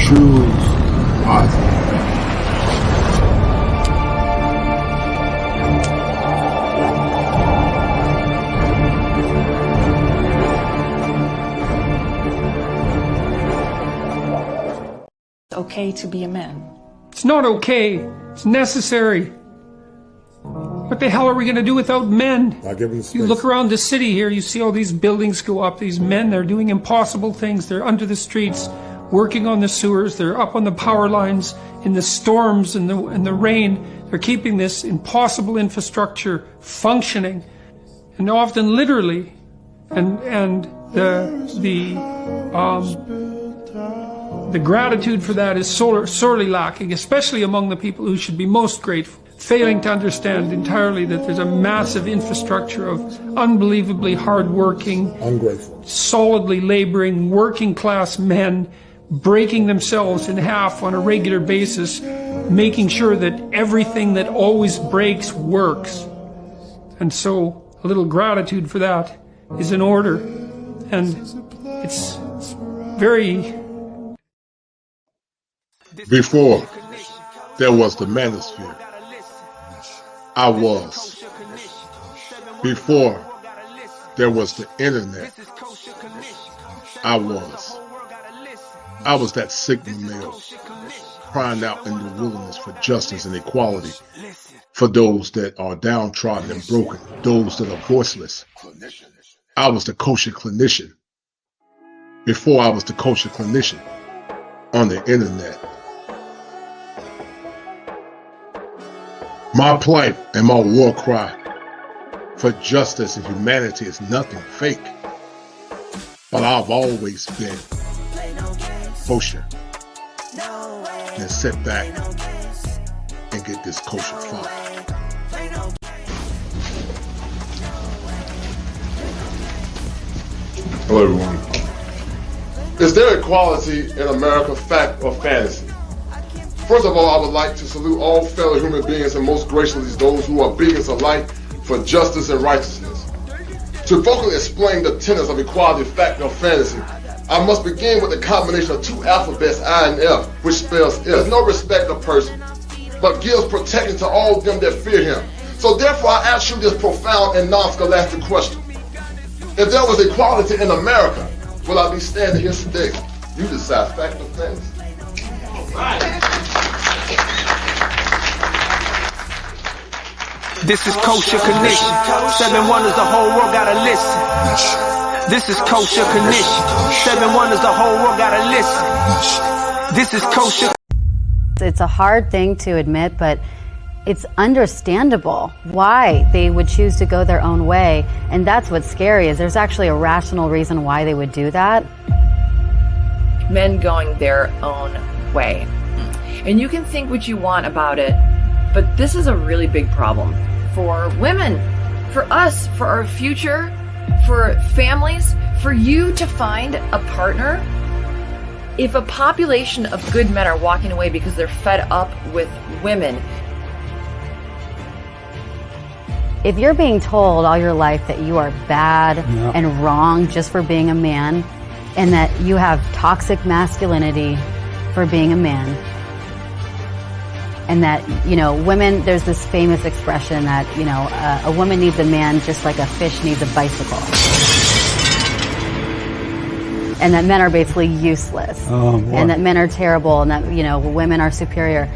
choose wisely. It's okay to be a man. It's not okay. It's necessary. What the hell are we going to do without men? You look around the city here, you see all these buildings go up. These men, they're doing impossible things. They're under the streets, working on the sewers. They're up on the power lines in the storms and the rain. They're keeping this impossible infrastructure functioning, and often literally. And the gratitude for that is sorely lacking, especially among the people who should be most grateful, failing to understand entirely that there's a massive infrastructure of unbelievably hardworking, ungrateful, solidly laboring, working class men breaking themselves in half on a regular basis, making sure that everything that always breaks works. And so a little gratitude for that is in order. And it's very... Before there was the manosphere, I was. Before there was the internet, I was. I was that Sigma male crying out in the wilderness for justice and equality for those that are downtrodden and broken, those that are voiceless. I was the kosher clinician before I was the kosher clinician on the internet. My plight and my war cry for justice and humanity is nothing fake, but I've always been kosher. And sit back and get this kosher fire. Hello everyone. Is there equality in America, fact or fantasy? First of all, I would like to salute all fellow human beings and most graciously those who are beacons of light for justice and righteousness. To vocally explain the tenets of equality, fact or fantasy, I must begin with the combination of two alphabets, I and F, which spells There's no respect of person, but gives protection to all them that fear him. So therefore I ask you this profound and non-scholastic question. If there was equality in America, will I be standing here today? You decide, fact or fantasy. This is Kosher Condition. 7 wonders, the whole world gotta listen. This is Kosher Condition. 7 wonders, the whole world gotta listen. This is Kosher. It's a hard thing to admit, but it's understandable why they would choose to go their own way. And that's what's scary, is there's actually a rational reason why they would do that. Men going their own way. And you can think what you want about it, but this is a really big problem for women, for us, for our future, for families, for you to find a partner. If a population of good men are walking away because they're fed up with women. If you're being told all your life that you are bad and wrong just for being a man, and that you have toxic masculinity for being a man, and that, you know, women, there's this famous expression that, you know, a woman needs a man just like a fish needs a bicycle. And that men are basically useless. And that men are terrible, and that, you know, women are superior.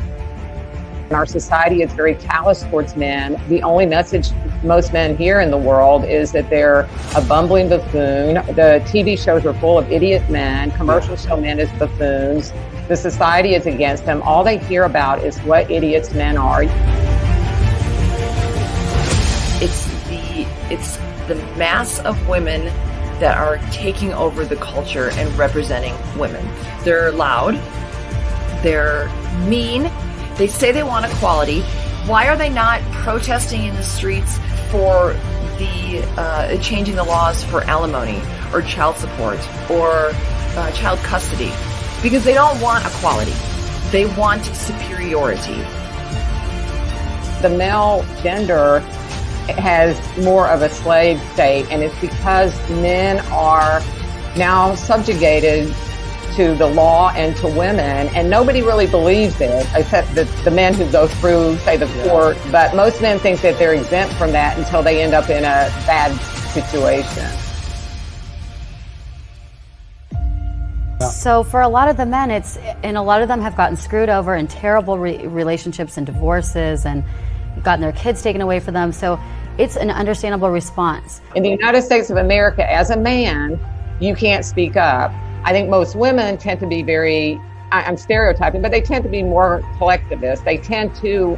Our society is very callous towards men. The only message most men hear in the world is that they're a bumbling buffoon. The TV shows are full of idiot men. Commercials show men as buffoons. The society is against them. All they hear about is what idiots men are. It's the mass of women that are taking over the culture and representing women. They're loud. They're mean. They say they want equality. Why are they not protesting in the streets for the changing the laws for alimony or child support or child custody? Because they don't want equality. They want superiority. The male gender has more of a slave state, and it's because men are now subjugated to the law and to women, and nobody really believes it, except the men who go through, say, the court. But most men think that they're exempt from that until they end up in a bad situation. So for a lot of the men, and a lot of them have gotten screwed over in terrible relationships and divorces and gotten their kids taken away from them. So it's an understandable response. In the United States of America, as a man, you can't speak up. I think most women tend to be I'm stereotyping, but they tend to be more collectivist. They tend to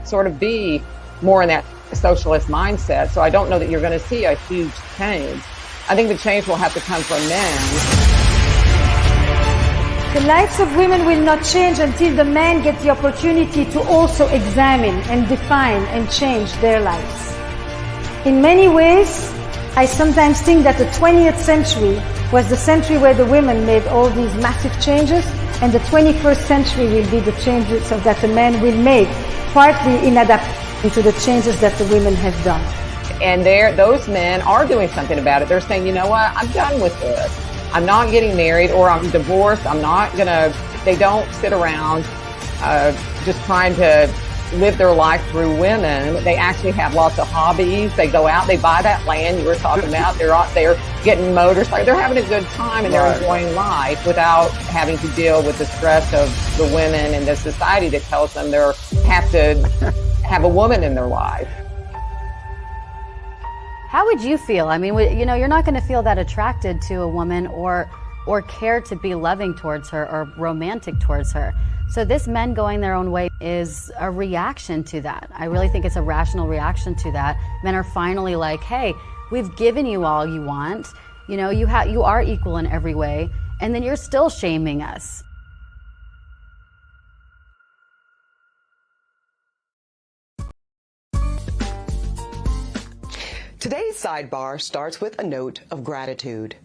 sort of be more in that socialist mindset. So I don't know that you're going to see a huge change. I think the change will have to come from men. The lives of women will not change until the men get the opportunity to also examine and define and change their lives. In many ways, I sometimes think that the 20th century was the century where the women made all these massive changes, and the 21st century will be the changes that the men will make, partly in adaptation to the changes that the women have done. And those men are doing something about it. They're saying, you know what, I'm done with this. I'm not getting married, or I'm divorced. They don't sit around just trying to live their life through women. They actually have lots of hobbies. They go out, they buy that land you were talking about. They're out there getting motorcycles. They're having a good time, and they're enjoying life without having to deal with the stress of the women and the society that tells them they have to have a woman in their life. How would you feel? I mean, you're not going to feel that attracted to a woman or care to be loving towards her or romantic towards her. So this men going their own way is a reaction to that. I really think it's a rational reaction to that. Men are finally like, hey, we've given you all you want. You know, you are equal in every way, and then you're still shaming us. Today's sidebar starts with a note of gratitude.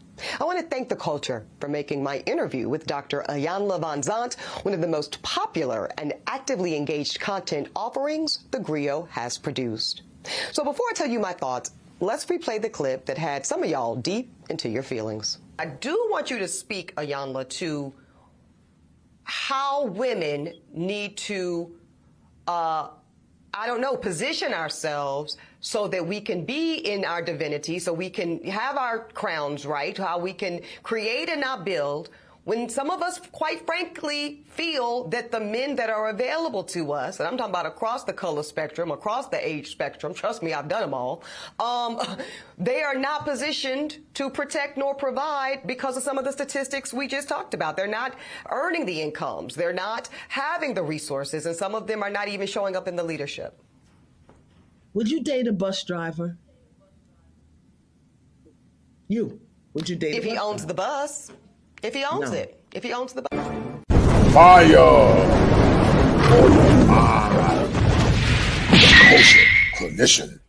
I want to thank the culture for making my interview with Dr. Iyanla Vanzant one of the most popular and actively engaged content offerings the Griot has produced. So before I tell you my thoughts, let's replay the clip that had some of y'all deep into your feelings. I do want you to speak, Iyanla, to how women need to, position ourselves so that we can be in our divinity, so we can have our crowns right, how we can create and not build, when some of us, quite frankly, feel that the men that are available to us, and I'm talking about across the color spectrum, across the age spectrum, trust me, I've done them all, they are not positioned to protect nor provide because of some of the statistics we just talked about. They're not earning the incomes. They're not having the resources, and some of them are not even showing up in the leadership. Would you date a bus driver? Would you date if he owns the bus? If he owns it. If he owns the bus. Fire for your mind. Culture clinician.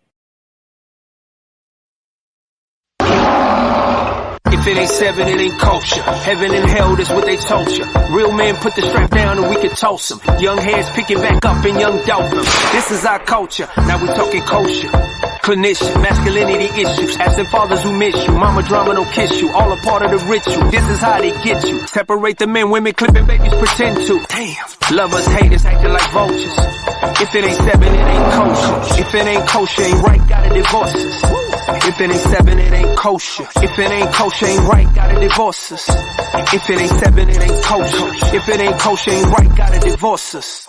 If it ain't seven, it ain't kosher. Heaven and hell, that's what they told you. Real men put the strap down and we can toss them. Young heads picking back up and young dolphins. This is our culture. Now we talking kosher. Clinician, masculinity issues. Asking fathers who miss you. Mama drama don't kiss you. All a part of the ritual. This is how they get you. Separate the men, women clipping babies pretend to. Damn. Lovers, haters acting like vultures. If it ain't seven, it ain't kosher. If it ain't kosher, ain't right, gotta divorce us. If it ain't seven, it ain't kosher. If it ain't kosher, ain't right, gotta divorce us. If it ain't seven, it ain't kosher. If it ain't kosher, ain't right, gotta divorce us.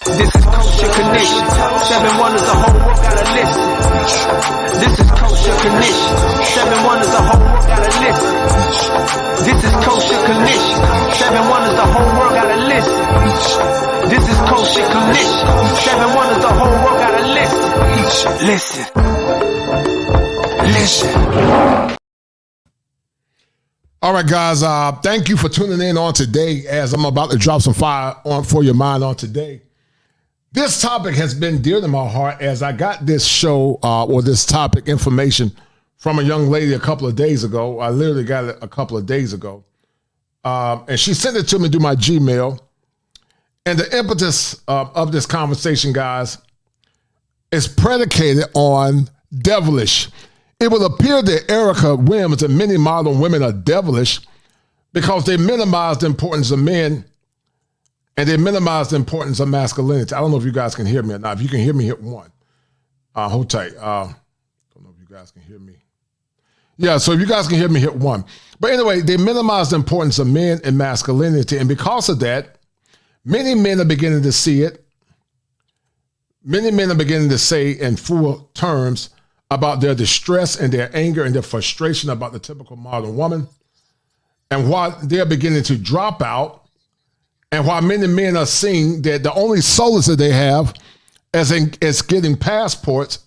This is kosher condition. 7 wonders, the whole world gotta listen. This is kosher condition. 7 wonders, the whole world gotta listen. This is kosher condition. 7 wonders, the whole world gotta listen. This is kosher condition. 7 wonders, the whole world gotta listen. Listen. Listen. All right, guys, thank you for tuning in on today as I'm about to drop some fire on for your mind on today. This topic has been dear to my heart as I got this show or this topic information from a young lady a couple of days ago. I literally got it a couple of days ago. And she sent it to me through my Gmail. And the impetus of this conversation, guys, is predicated on devilish. It will appear that Erica Wims and many modern women are devilish because they minimize the importance of men and they minimize the importance of masculinity. I don't know if you guys can hear me or not. If you can hear me, hit one. Hold tight. Don't know if you guys can hear me. Yeah, so if you guys can hear me, hit one. But anyway, they minimize the importance of men and masculinity. And because of that, many men are beginning to see it. Many men are beginning to say in full terms about their distress and their anger and their frustration about the typical modern woman, and why they're beginning to drop out, and why many men are seeing that the only solace that they have is getting passports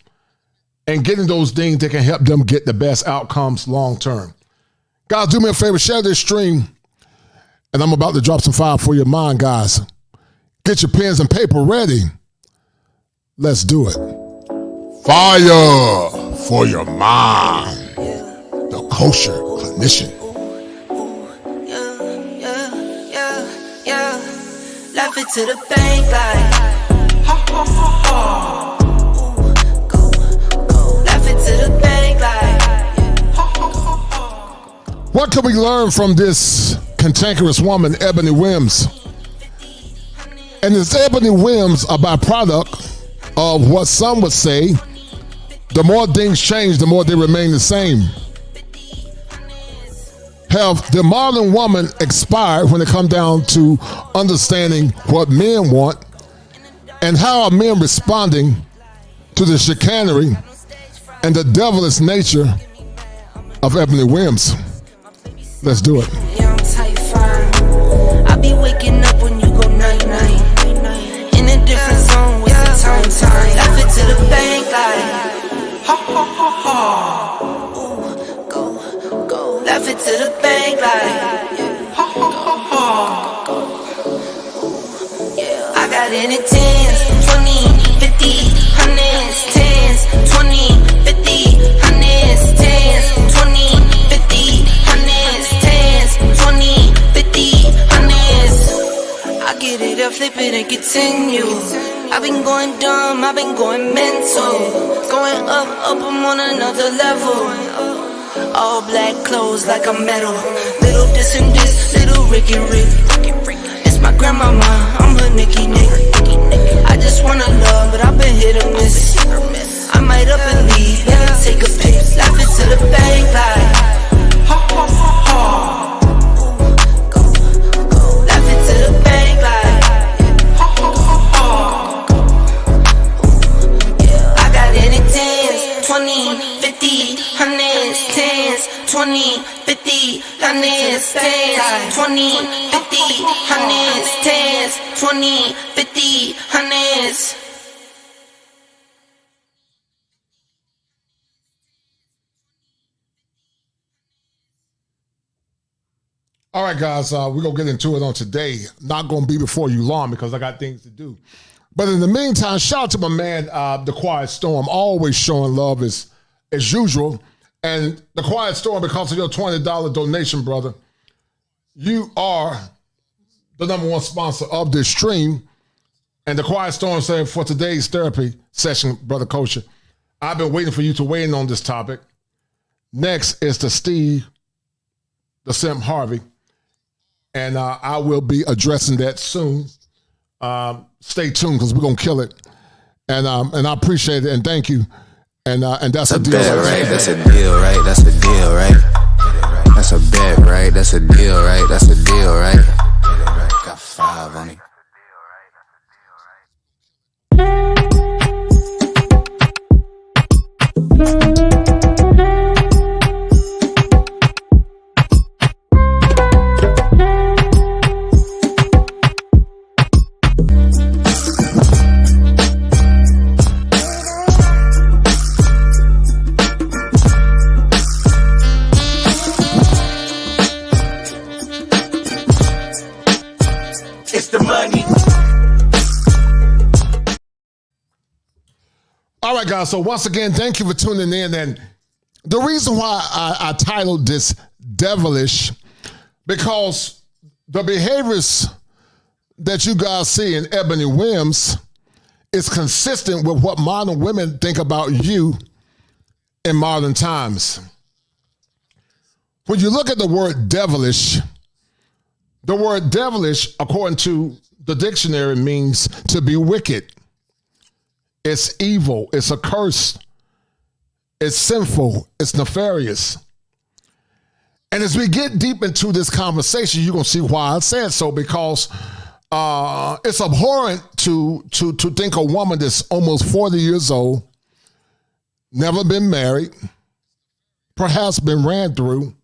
and getting those things that can help them get the best outcomes long term. Guys, do me a favor, share this stream, and I'm about to drop some fire for your mind, guys. Get your pens and paper ready. Let's do it. Fire for your mind. The kosher clinician. Laugh it to the bank like ha ha ha ha. Go. Laugh it to the bank like ha ha ha ha. What can we learn from this cantankerous woman, Eboni Williams? And is Eboni Williams a byproduct of what some would say, the more things change, the more they remain the same? Have the modern woman expired when it comes down to understanding what men want? And how are men responding to the chicanery and the devilish nature of Eboni Williams? Let's do it. Yeah, I'm tight fine. I be waking up when you go night-night. In a different zone with the time. Laugh it to the bank like ha ha ha ha. Laugh it to the bank like ha ha ha ha. I got it in 10s, 20, 50, 100s, 10s, 20, 50, 100s, 10s, 20, 50, 100s, 10s, 20, 50, 100s. I get it up, flip it and continue. I've been going dumb, I've been going mental. Going up, I'm on another level. All black clothes like a metal. Little this and this, little Ricky Rick. It's my grandmama, I'm her Nicky Nick. I just wanna love, but I've been hit or miss. I might up and leave, let her take a pic. Laugh it to the bank like ha ha ha ha. Laugh it to the bank like ha ha ha ha. I got it in 10s, 20, 50, 100s, 10s, 20, 50, 100s, 10s, 20, 50, 100s, 10s, 20, 50, 100s. All right, guys, we're going to get into it on today. Not going to be before you long because I got things to do. But in the meantime, shout out to my man, The Quiet Storm, always showing love as usual. And The Quiet Storm, because of your $20 donation, brother, you are the #1 sponsor of this stream. And The Quiet Storm saying, for today's therapy session, Brother Kosher, I've been waiting for you to weigh in on this topic. Next is to Steve, the Simp Harvey. And I will be addressing that soon. Stay tuned because we're going to kill it. And I appreciate it and thank you. And that's a deal, right? That's a deal, right? That's a deal, right? That's a bet, right? That's a deal, right? That's a deal, right? Got 5 on it. All right, guys. So once again, thank you for tuning in. And the reason why I titled this Devilish, because the behaviors that you guys see in Eboni Williams is consistent with what modern women think about you in modern times. When you look at the word devilish, The word devilish, according to the dictionary, means to be wicked. It's evil. It's a curse. It's sinful. It's nefarious. And as we get deep into this conversation, you're going to see why I said so, because it's abhorrent to think a woman that's almost 40 years old, never been married, perhaps been ran through,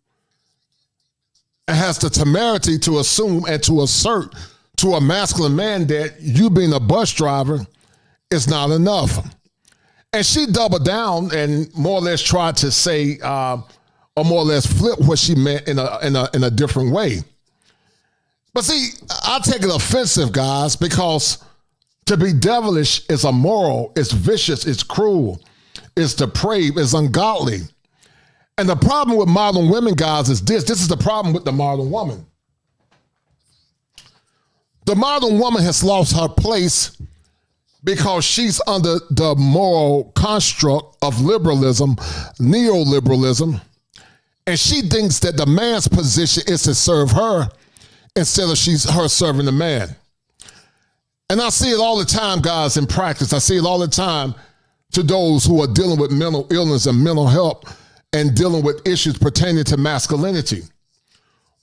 and has the temerity to assume and to assert to a masculine man that you being a bus driver is not enough. And she doubled down and more or less tried to say, or more or less flip what she meant in a different way. But see, I take it offensive, guys, because to be devilish is immoral, it's vicious, it's cruel, it's depraved, it's ungodly. And the problem with modern women, guys, is this. This is the problem with the modern woman. The modern woman has lost her place because she's under the moral construct of liberalism, neoliberalism, and she thinks that the man's position is to serve her instead of her serving the man. And I see it all the time, guys, in practice. I see it all the time to those who are dealing with mental illness and mental health and dealing with issues pertaining to masculinity.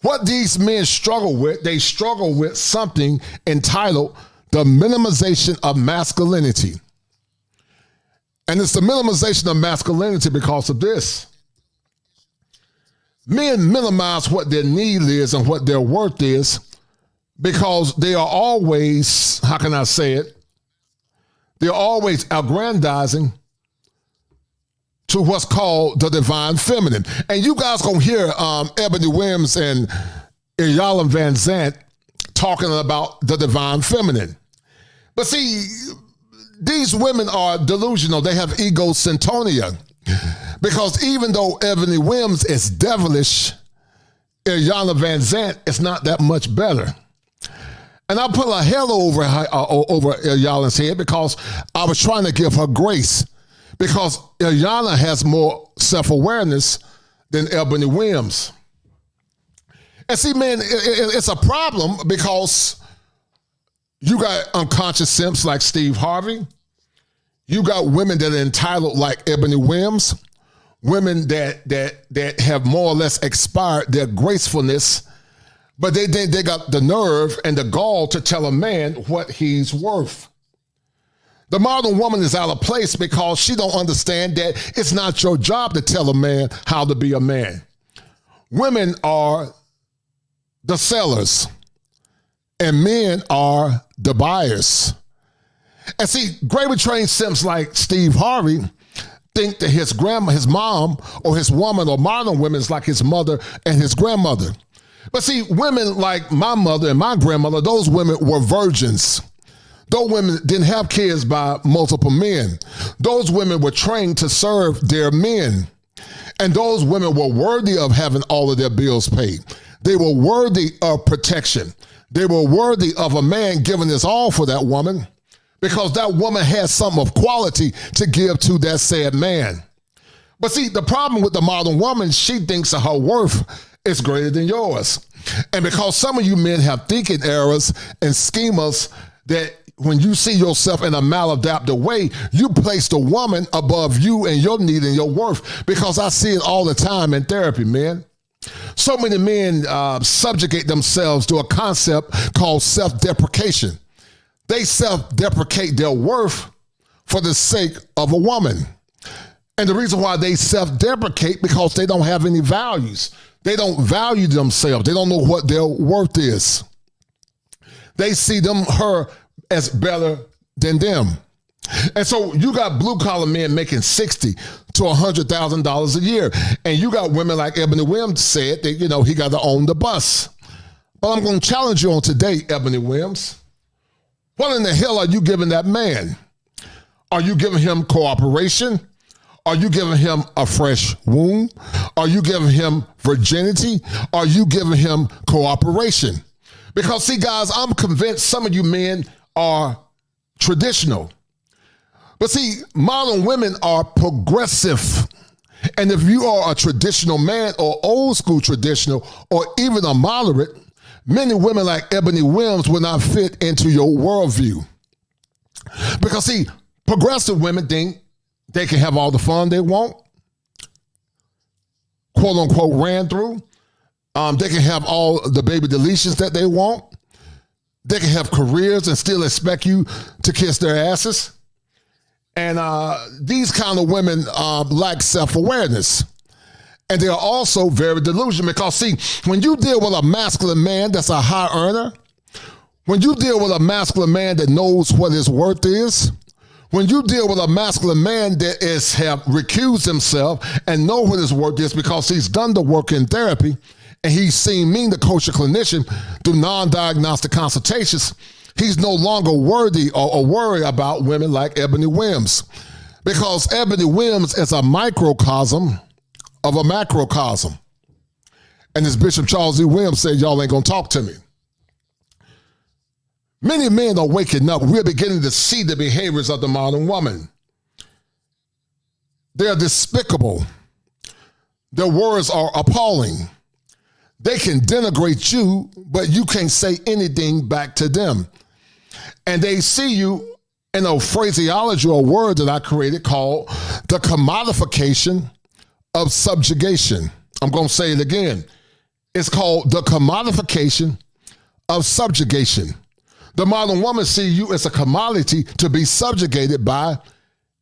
What these men struggle with, they struggle with something entitled the minimization of masculinity. And it's the minimization of masculinity because of this. Men minimize what their need is and what their worth is because they are always, how can I say it? They're always aggrandizing to what's called the divine feminine. And you guys gonna hear Eboni Williams and Iyanla Vanzant talking about the divine feminine. But see, these women are delusional. They have egocentria. Because even though Eboni Williams is devilish, Iyanla Vanzant is not that much better. And I put a halo over Iyanla's head because I was trying to give her grace. Because Iyanla has more self-awareness than Eboni Williams. And see, man, it's a problem because you got unconscious simps like Steve Harvey. You got women that are entitled like Eboni Williams. Women that have more or less expired their gracefulness, but they got the nerve and the gall to tell a man what he's worth. The modern woman is out of place because she don't understand that it's not your job to tell a man how to be a man. Women are the sellers and men are the buyers. And see, gravely trained simps like Steve Harvey think that his grandma, his mom, or his woman, or modern women is like his mother and his grandmother. But see, women like my mother and my grandmother, those women were virgins. Those women didn't have kids by multiple men. Those women were trained to serve their men. And those women were worthy of having all of their bills paid. They were worthy of protection. They were worthy of a man giving his all for that woman because that woman had something of quality to give to that said man. But see, the problem with the modern woman, she thinks that her worth is greater than yours. And because some of you men have thinking errors and schemas that when you see yourself in a maladaptive way, you place the woman above you and your need and your worth, because I see it all the time in therapy, man. So many men subjugate themselves to a concept called self-deprecation. They self-deprecate their worth for the sake of a woman. And the reason why they self-deprecate because they don't have any values. They don't value themselves. They don't know what their worth is. They see her as better than them. And so you got blue-collar men making $60,000 to $100,000 a year. And you got women like Eboni Williams said that, he got to own the bus. But I'm going to challenge you on today, Eboni Williams. What in the hell are you giving that man? Are you giving him cooperation? Are you giving him a fresh womb? Are you giving him virginity? Are you giving him cooperation? Because see, guys, I'm convinced some of you men are traditional. But see, modern women are progressive. And if you are a traditional man or old school traditional or even a moderate, many women like Eboni Williams will not fit into your worldview. Because see, progressive women think they can have all the fun they want, quote unquote ran through. They can have all the baby deletions that they want. They can have careers and still expect you to kiss their asses. And these kind of women lack self-awareness. And they are also very delusional because, see, when you deal with a masculine man that's a high earner, when you deal with a masculine man that knows what his worth is, when you deal with a masculine man that have recused himself and know what his worth is because he's done the work in therapy and he's seen me, the kosher clinician, do non-diagnostic consultations, he's no longer worthy or worried about women like Eboni Williams. Because Eboni Williams is a microcosm of a macrocosm. And as Bishop Charles E. Williams said, y'all ain't gonna talk to me. Many men are waking up. We're beginning to see the behaviors of the modern woman. They're despicable. Their words are appalling. They can denigrate you, but you can't say anything back to them. And they see you in a phraseology or word that I created called the commodification of subjugation. I'm going to say it again. It's called the commodification of subjugation. The modern woman sees you as a commodity to be subjugated by,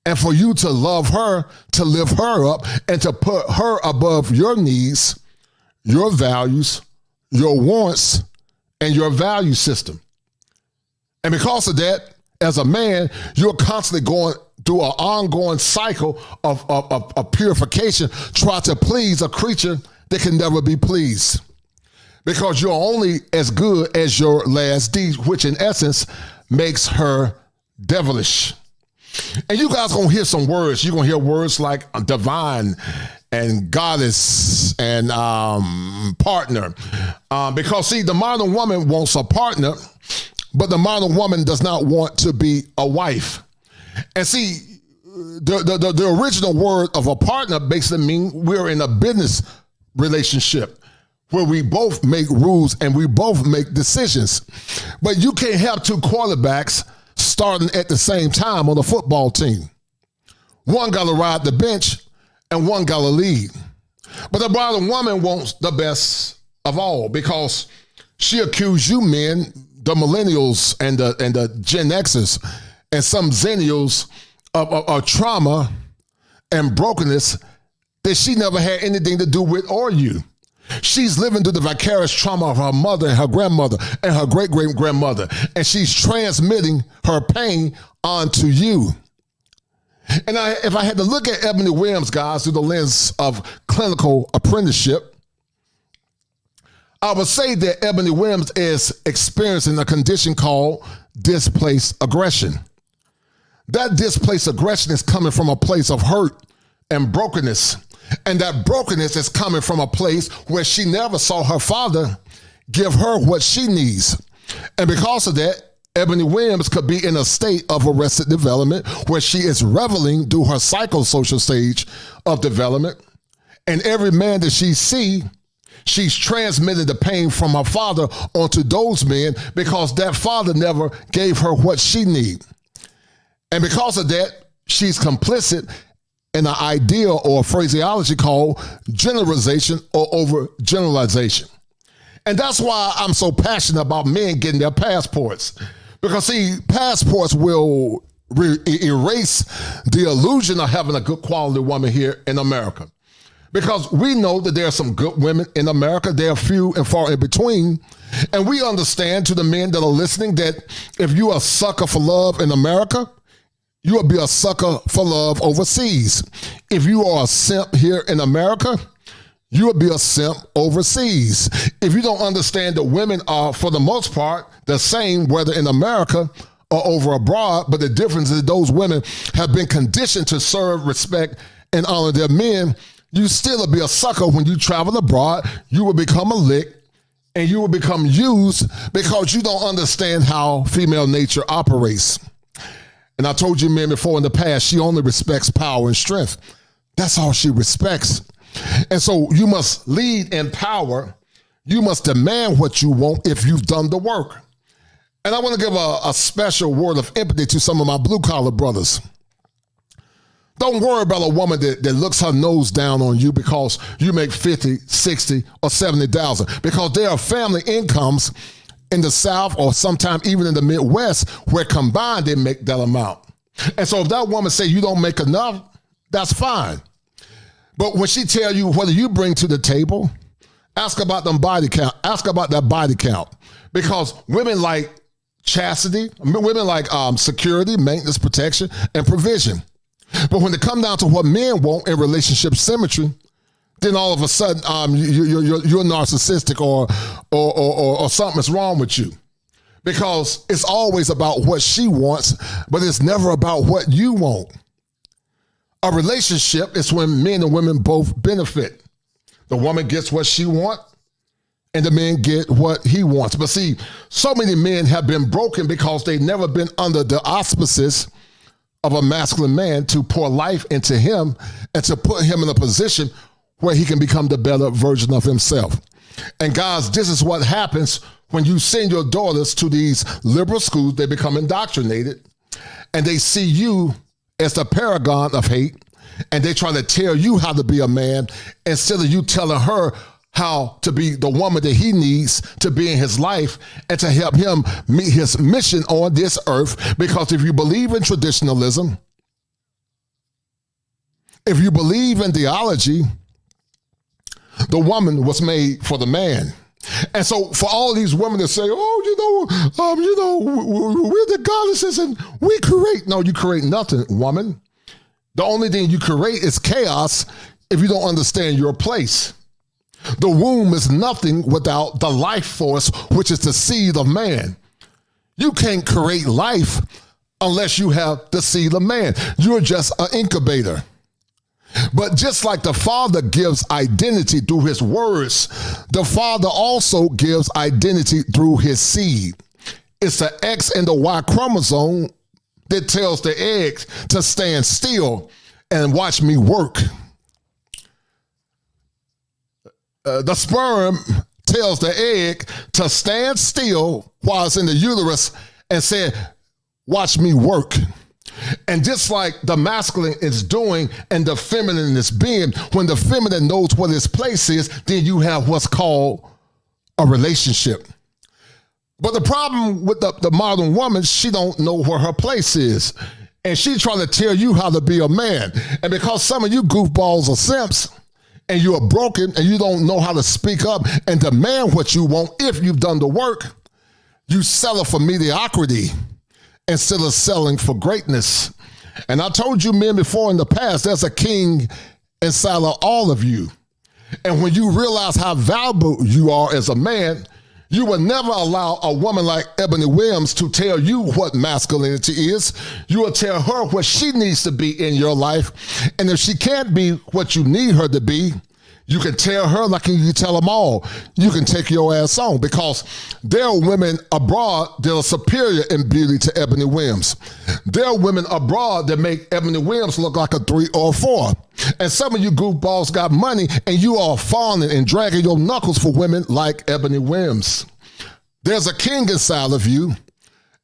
and for you to love her, to lift her up, and to put her above your needs, your values, your wants, and your value system. And because of that, as a man, you're constantly going through an ongoing cycle of purification, try to please a creature that can never be pleased. Because you're only as good as your last deed, which in essence makes her devilish. And you guys gonna hear some words. You're gonna hear words like divine and goddess and partner. Because see, the modern woman wants a partner, but the modern woman does not want to be a wife. And see, the original word of a partner basically means we're in a business relationship where we both make rules and we both make decisions. But you can't have two quarterbacks starting at the same time on a football team. One got to ride the bench and one got to lead. But the modern woman wants the best of all because she accused you men, the millennials and the Gen Xers and some Zennials of trauma and brokenness that she never had anything to do with or you. She's living through the vicarious trauma of her mother and her grandmother and her great-great-grandmother, and she's transmitting her pain onto you. And if I had to look at Eboni Williams, guys, through the lens of clinical apprenticeship, I would say that Eboni Williams is experiencing a condition called displaced aggression. That displaced aggression is coming from a place of hurt and brokenness. And that brokenness is coming from a place where she never saw her father give her what she needs. And because of that, Eboni Williams could be in a state of arrested development where she is reveling through her psychosocial stage of development. And every man that she sees, she's transmitted the pain from her father onto those men because that father never gave her what she needed. And because of that, she's complicit in an idea or a phraseology called generalization or overgeneralization. And that's why I'm so passionate about men getting their passports. Because see, passports will erase the illusion of having a good quality woman here in America. Because we know that there are some good women in America. They are few and far in between. And we understand, to the men that are listening, that if you are a sucker for love in America, you will be a sucker for love overseas. If you are a simp here in America, you will be a simp overseas. If you don't understand that women are, for the most part, the same, whether in America or over abroad, but the difference is those women have been conditioned to serve, respect, and honor their men, you still will be a sucker when you travel abroad. You will become a lick and you will become used because you don't understand how female nature operates. And I told you, men, before in the past, she only respects power and strength. That's all she respects. And so you must lead in power. You must demand what you want if you've done the work. And I want to give a special word of empathy to some of my blue-collar brothers. Don't worry about a woman that looks her nose down on you because you make 50, 60, or 70,000. Because there are family incomes in the South or sometimes even in the Midwest where combined they make that amount. And so if that woman say you don't make enough, that's fine. But when she tell you what do you bring to the table, ask about them body count. Ask about that body count. Because women like chastity, women like security, maintenance, protection, and provision. But when it comes down to what men want in relationship symmetry, then all of a sudden you're narcissistic or something's wrong with you. Because it's always about what she wants, but it's never about what you want. A relationship is when men and women both benefit. The woman gets what she wants, and the man get what he wants. But see, so many men have been broken because they've never been under the auspices of a masculine man to pour life into him and to put him in a position where he can become the better version of himself. And guys, this is what happens when you send your daughters to these liberal schools. They become indoctrinated and they see you as the paragon of hate, and they try to tell you how to be a man instead of you telling her how to be the woman that he needs to be in his life and to help him meet his mission on this earth. Because if you believe in traditionalism, if you believe in theology, the woman was made for the man. And so for all of these women that say, we're the goddesses and we create. No, you create nothing, woman. The only thing you create is chaos if you don't understand your place. The womb is nothing without the life force, which is the seed of man. You can't create life unless you have the seed of man. You're just an incubator. But just like the Father gives identity through his words, the Father also gives identity through his seed. It's the X and the Y chromosome that tells the egg to stand still and watch me work. The sperm tells the egg to stand still while it's in the uterus and say, watch me work. And just like the masculine is doing and the feminine is being, when the feminine knows what its place is, then you have what's called a relationship. But the problem with the modern woman, she don't know where her place is. And she trying to tell you how to be a man. And because some of you goofballs are simps, and you are broken and you don't know how to speak up and demand what you want if you've done the work, you settle for mediocrity instead of selling for greatness. And I told you men before in the past, there's a king inside of all of you. And when you realize how valuable you are as a man, you will never allow a woman like Eboni Williams to tell you what masculinity is. You will tell her what she needs to be in your life. And if she can't be what you need her to be, you can tell her like you tell them all. You can take your ass on, because there are women abroad that are superior in beauty to Eboni Williams. There are women abroad that make Eboni Williams look like a 3 or 4. And some of you goofballs got money and you are fawning and dragging your knuckles for women like Eboni Williams. There's a king inside of you.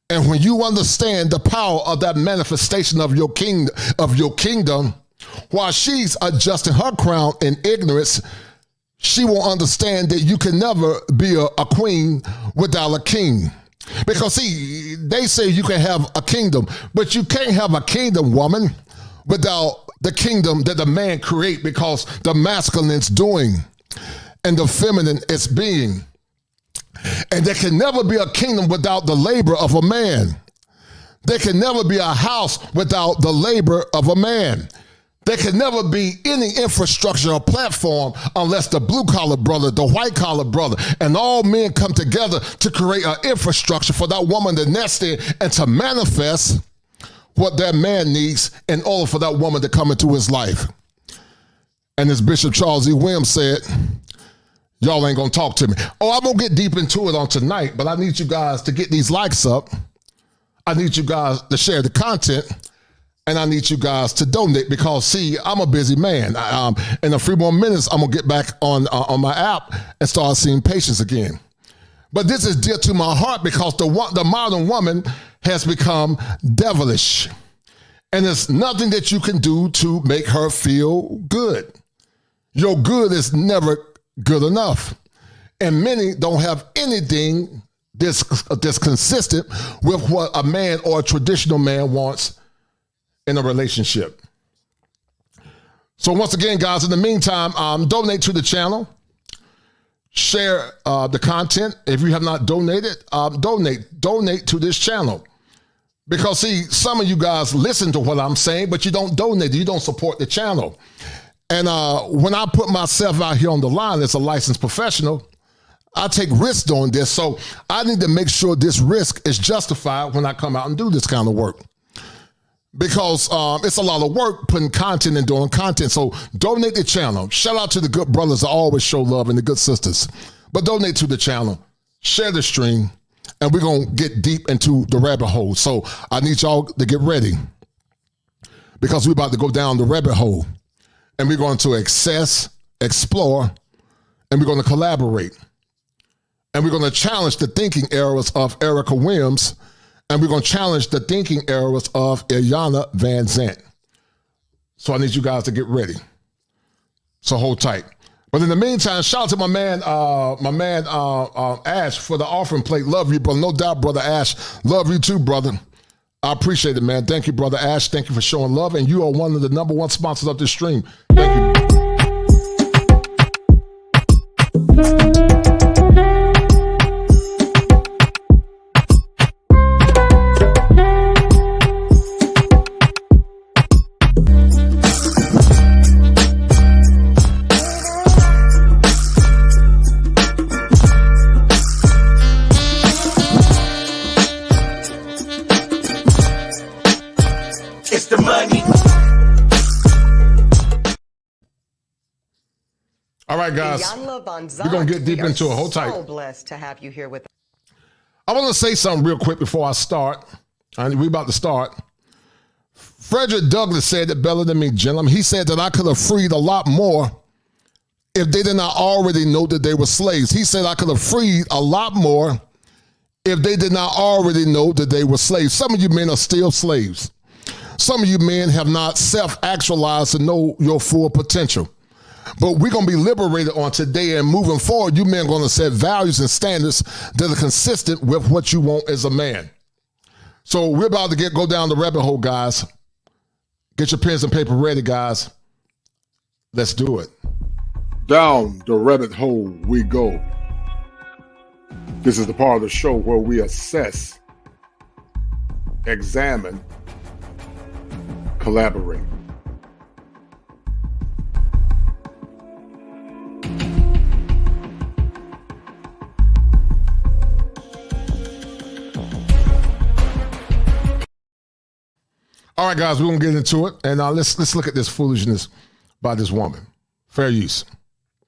And when you understand the power of that manifestation of your kingdom, while she's adjusting her crown in ignorance, she will understand that you can never be a queen without a king. Because see, they say you can have a kingdom, but you can't have a kingdom, woman, without the kingdom that the man create, because the masculine's doing and the feminine is being. And there can never be a kingdom without the labor of a man. There can never be a house without the labor of a man. There can never be any infrastructure or platform unless the blue-collar brother, the white-collar brother, and all men come together to create an infrastructure for that woman to nest in and to manifest what that man needs in order for that woman to come into his life. And as Bishop Charles E. Williams said, y'all ain't going to talk to me. Oh, I'm going to get deep into it on tonight, but I need you guys to get these likes up. I need you guys to share the content. And I need you guys to donate because, see, I'm a busy man. In a few more minutes, I'm going to get back on my app and start seeing patients again. But this is dear to my heart because the modern woman has become devilish. And there's nothing that you can do to make her feel good. Your good is never good enough. And many don't have anything that's consistent with what a man or a traditional man wants in a relationship. So once again, guys, in the meantime, donate to the channel. Share the content. If you have not donated, donate to this channel. Because, see, some of you guys listen to what I'm saying, but you don't donate. You don't support the channel. And when I put myself out here on the line as a licensed professional, I take risks on this. So I need to make sure this risk is justified when I come out and do this kind of work. Because it's a lot of work putting content and doing content. So donate the channel. Shout out to the good brothers that always show love and the good sisters. But donate to the channel. Share the stream. And we're going to get deep into the rabbit hole. So I need y'all to get ready. Because we're about to go down the rabbit hole. And we're going to access, explore, and we're going to collaborate. And we're going to challenge the thinking errors of Erica Williams. And we're going to challenge the thinking errors of Iyanla Vanzant. So I need you guys to get ready. So hold tight. But in the meantime, shout out to my man Ash for the offering plate. Love you, brother. No doubt, brother Ash. Love you too, brother. I appreciate it, man. Thank you, brother Ash. Thank you for showing love. And you are one of the #1 sponsors of this stream. Thank you. All right, guys, we're going to get deep into it. Hold tight. So blessed to have you here with us. I want to say something real quick before I start. We're about to start. Frederick Douglass said it better than me, gentlemen. He said that I could have freed a lot more if they did not already know that they were slaves. He said I could have freed a lot more if they did not already know that they were slaves. Some of you men are still slaves. Some of you men have not self-actualized to know your full potential. But we're going to be liberated on today, and moving forward, you men are going to set values and standards that are consistent with what you want as a man. So we're about to go down the rabbit hole, guys. Get your pens and paper ready, guys. Let's do it. Down the rabbit hole we go. This is the part of the show where we assess, examine, collaborate. All right, guys, we're going to get into it. And let's look at this foolishness by this woman. Fair use.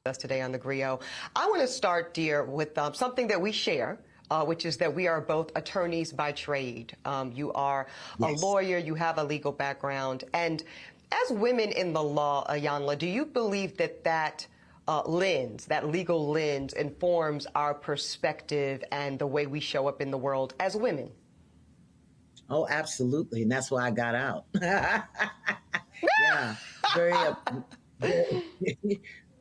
Us today on the Griot. I want to start, dear, with something that we share, which is that we are both attorneys by trade. You are a lawyer. You have a legal background. And as women in the law, Iyanla, do you believe that lens, that legal lens, informs our perspective and the way we show up in the world as women? Oh, absolutely. And that's why I got out. Yeah.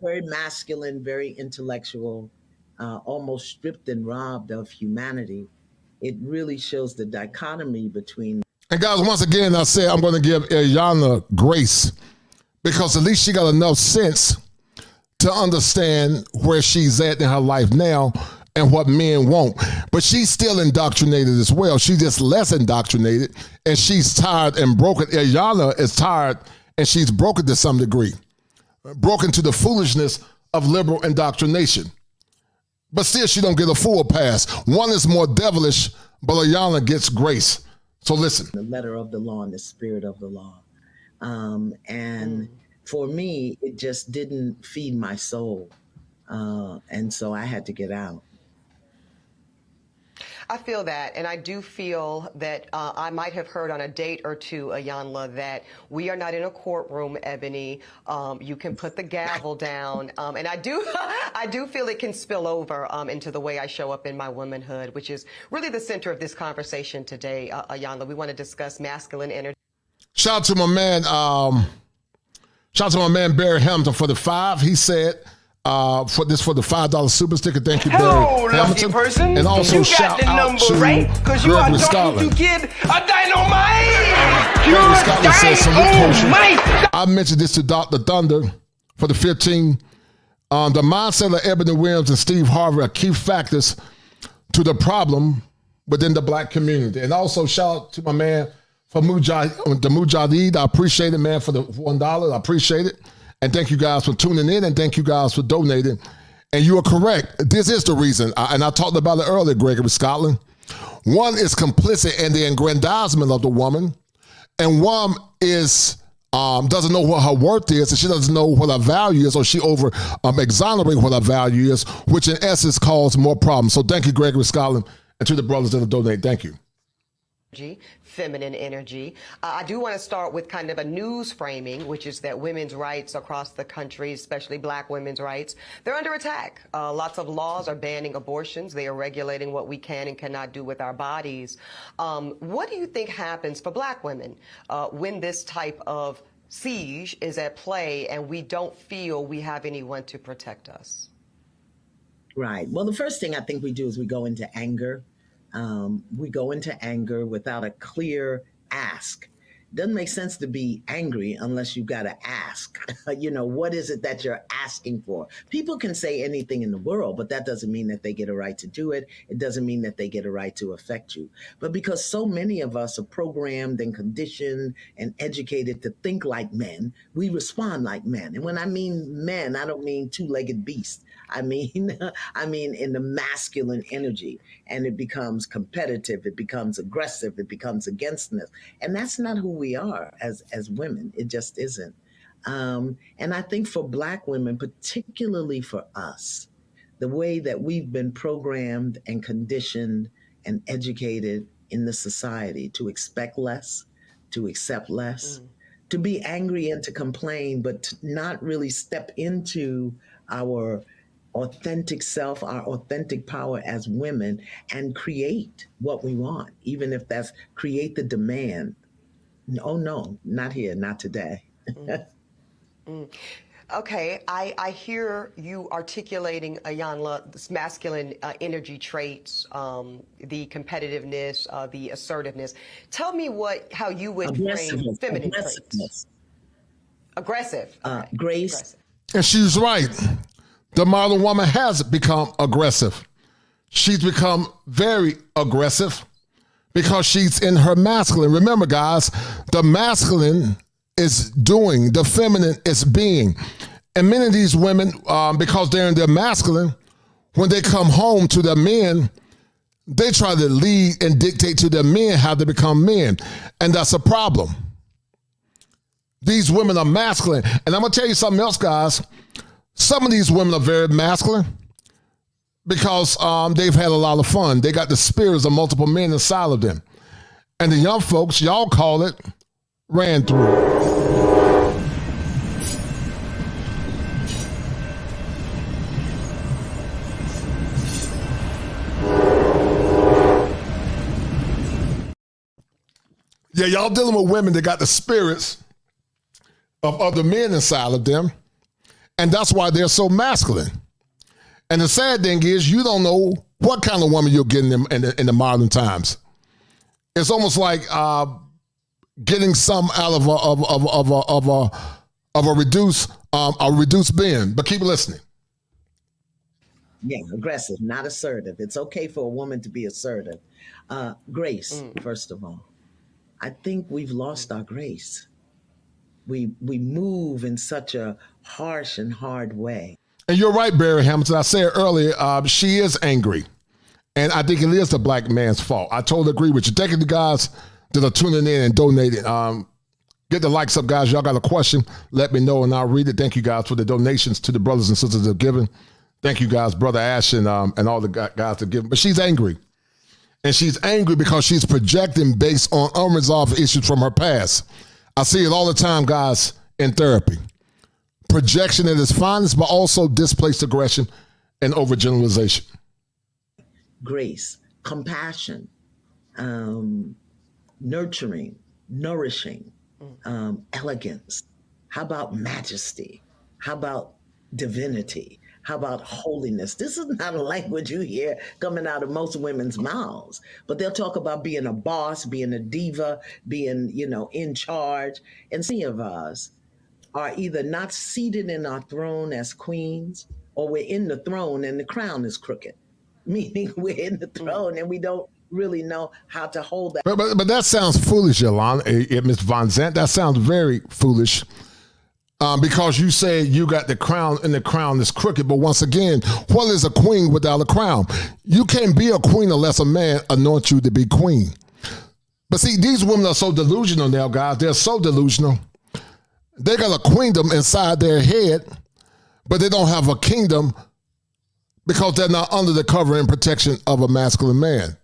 Very masculine, very intellectual, almost stripped and robbed of humanity. It really shows the dichotomy between. And guys, once again, I said I'm going to give Iyanla grace because at least she got enough sense to understand where she's at in her life now and what men want. But she's still indoctrinated as well. She's just less indoctrinated, and she's tired and broken. Iyanla is tired, and she's broken to some degree. Broken to the foolishness of liberal indoctrination. But still, she don't get a full pass. One is more devilish, but Iyanla gets grace. So listen. The letter of the law and the spirit of the law. For me, it just didn't feed my soul. And so I had to get out. I feel that, and I do feel that I might have heard on a date or two, Ayanla, that we are not in a courtroom, Ebony. You can put the gavel down, and I do feel it can spill over into the way I show up in my womanhood, which is really the center of this conversation today, Ayanla. We want to discuss masculine energy. Shout out to my man, Barry Hamilton for the 5. He said, for the $5 super sticker. Thank you, Hello, Barry lucky Hamilton. person. And also you shout got the out number to right, because you are Gregory talking Scotland. to Kid a Dynamite. Gregory Scotland says, salute kosher. Dynamite. I mentioned this to Dr. Thunder for the 15. The mindset of Ebony Williams and Steve Harvey are key factors to the problem within the black community. And also shout out to my man from the Mujahideen. I appreciate it, man, for the $1. I appreciate it. And thank you guys for tuning in, and thank you guys for donating. And you are correct. This is the reason, and I talked about it earlier, Gregory Scotland. One is complicit in the aggrandizement of the woman, and one is doesn't know what her worth is, and she doesn't know what her value is, or she over exonerate what her value is, which in essence causes more problems. So thank you, Gregory Scotland, and to the brothers that have donated. Thank you. Feminine energy. I do want to start with kind of a news framing, which is that women's rights across the country, especially black women's rights, they're under attack. Lots of laws are banning abortions. They are regulating what we can and cannot do with our bodies. What do you think happens for black women when this type of siege is at play and we don't feel we have anyone to protect us? Right. Well, the first thing I think we do is we go into anger. We go into anger without a clear ask. Doesn't make sense to be angry unless you've got to ask. What is it that you're asking for? People can say anything in the world, but that doesn't mean that they get a right to do it. It doesn't mean that they get a right to affect you. But because so many of us are programmed and conditioned and educated to think like men, we respond like men. And when I mean men, I don't mean two-legged beasts. I mean in the masculine energy, and it becomes competitive, it becomes aggressive, it becomes againstness. And that's not who we are as women. It just isn't. And I think for black women, particularly for us, the way that we've been programmed and conditioned and educated in the society to expect less, to accept less, to be angry and to complain, but to not really step into our authentic self, our authentic power as women, and create what we want, even if that's create the demand. Oh no, not here, not today. Okay, I hear you articulating, Ayanla, this masculine energy traits, the competitiveness, the assertiveness. Tell me how you would frame feminine traits. Aggressive. Okay. Grace. Aggressive. And she's right. The modern woman has become aggressive. She's become very aggressive because she's in her masculine. Remember, guys, the masculine is doing, the feminine is being. And many of these women, because they're in their masculine, when they come home to their men, they try to lead and dictate to their men how to become men. And that's a problem. These women are masculine. And I'm going to tell you something else, guys. Some of these women are very masculine because they've had a lot of fun. They got the spirits of multiple men inside of them. And the young folks, y'all call it, ran through. Yeah, y'all dealing with women that got the spirits of other men inside of them. And that's why they're so masculine. And the sad thing is, you don't know what kind of woman you're getting in the modern times. It's almost like getting some out of a reduced being. But keep listening. Yeah, aggressive, not assertive. It's okay for a woman to be assertive. Grace, first of all. I think we've lost our grace. We move in such a harsh and hard way. And you're right, Barry Hamilton. I said earlier, she is angry. And I think it is the black man's fault. I totally agree with you. Thank you to guys that are tuning in and donating. Get the likes up, guys. Y'all got a question, let me know and I'll read it. Thank you guys for the donations to the brothers and sisters that have given. Thank you guys, Brother Ash and all the guys that have given. But she's angry. And she's angry because she's projecting based on unresolved issues from her past. I see it all the time, guys, in therapy. Projection at its finest, but also displaced aggression and overgeneralization. Grace, compassion, nurturing, nourishing, elegance. How about majesty? How about divinity? How about holiness? This is not a language you hear coming out of most women's mouths, but they'll talk about being a boss, being a diva, being, in charge. And some of us are either not seated in our throne as queens, or we're in the throne and the crown is crooked, meaning we're in the throne and we don't really know how to hold that. But that sounds foolish, Yolanda, Ms. Von Zandt. That sounds very foolish. Because you say you got the crown and the crown is crooked. But once again, what is a queen without a crown? You can't be a queen unless a man anoints you to be queen. But see, these women are so delusional now, guys. They're so delusional. They got a queendom inside their head, but they don't have a kingdom because they're not under the cover and protection of a masculine man.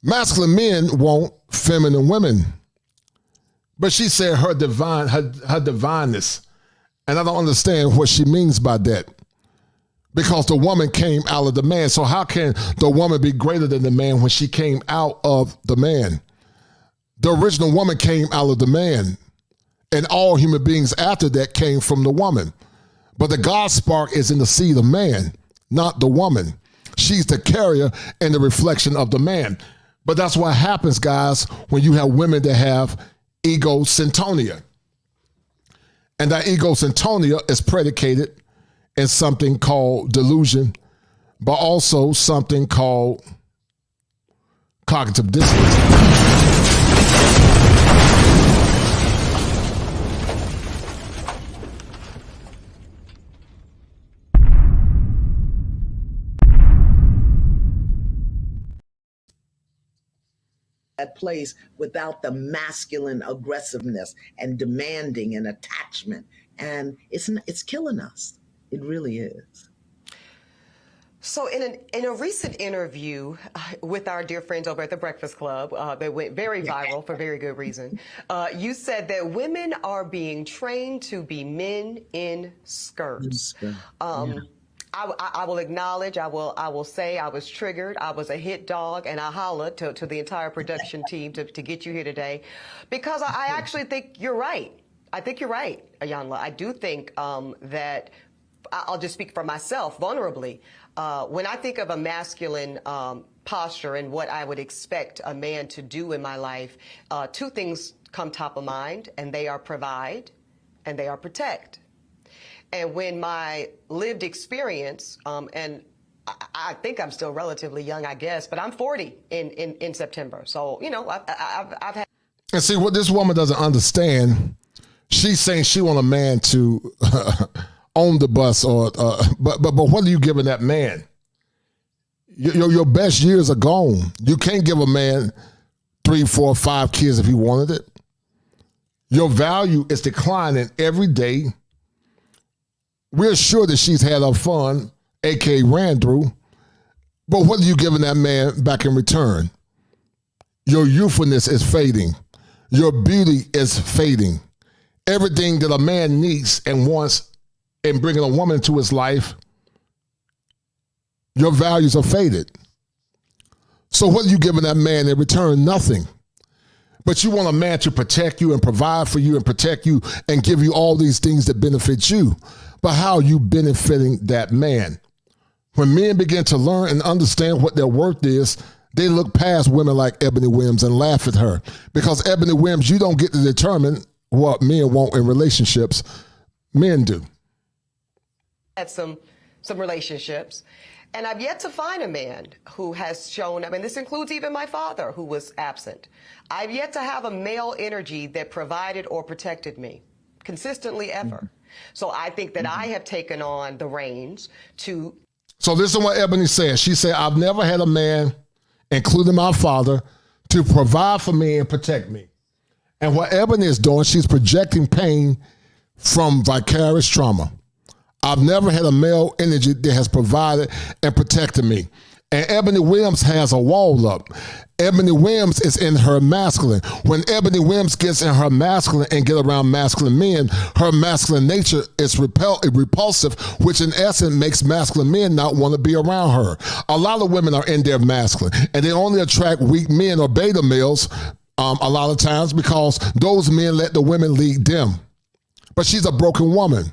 Masculine men want feminine women. But she said her divineness. And I don't understand what she means by that. Because the woman came out of the man. So how can the woman be greater than the man when she came out of the man? The original woman came out of the man. And all human beings after that came from the woman. But the God spark is in the seed of man, not the woman. She's the carrier and the reflection of the man. But that's what happens, guys, when you have women that have ego-syntonia. And that ego-syntonia is predicated in something called delusion, but also something called cognitive dissonance. That place without the masculine aggressiveness and demanding and attachment. And it's killing us. It really is. So in a recent interview with our dear friends over at the Breakfast Club, that went very viral for very good reason, you said that women are being trained to be men in skirts. I will acknowledge, I will say I was triggered. I was a hit dog, and I hollered to the entire production team to get you here today, because I actually think you're right. I think you're right, Ayanla. I do think that I'll just speak for myself vulnerably. When I think of a masculine posture and what I would expect a man to do in my life, two things come top of mind, and they are provide and they are protect. And when my lived experience, and I think I'm still relatively young, I guess, but I'm 40 in September. So, I've had. And see, what this woman doesn't understand, she's saying she want a man to own the bus, but what are you giving that man? Your best years are gone. You can't give a man 3, 4, 5 kids if he wanted it. Your value is declining every day. We're sure that she's had her fun, aka ran through, but what are you giving that man back in return? Your youthfulness is fading. Your beauty is fading. Everything that a man needs and wants in bringing a woman into his life, your values are faded. So what are you giving that man in return? Nothing. But you want a man to protect you and provide for you and protect you and give you all these things that benefit you. But how are you benefiting that man? When men begin to learn and understand what their worth is, they look past women like Eboni Williams and laugh at her. Because Eboni Williams, you don't get to determine what men want in relationships. Men do. Had some relationships. And I've yet to find a man who has shown, this includes even my father, who was absent. I've yet to have a male energy that provided or protected me consistently ever. Mm-hmm. So I think that I have taken on the reins to. So this is what Eboni said. She said, I've never had a man, including my father, to provide for me and protect me. And what Eboni is doing, she's projecting pain from vicarious trauma. I've never had a male energy that has provided and protected me. And Ebony Williams has a wall up. Ebony Williams is in her masculine. When Ebony Williams gets in her masculine and get around masculine men, her masculine nature is repulsive, which in essence makes masculine men not want to be around her. A lot of women are in their masculine, and they only attract weak men or beta males a lot of times because those men let the women lead them. But she's a broken woman.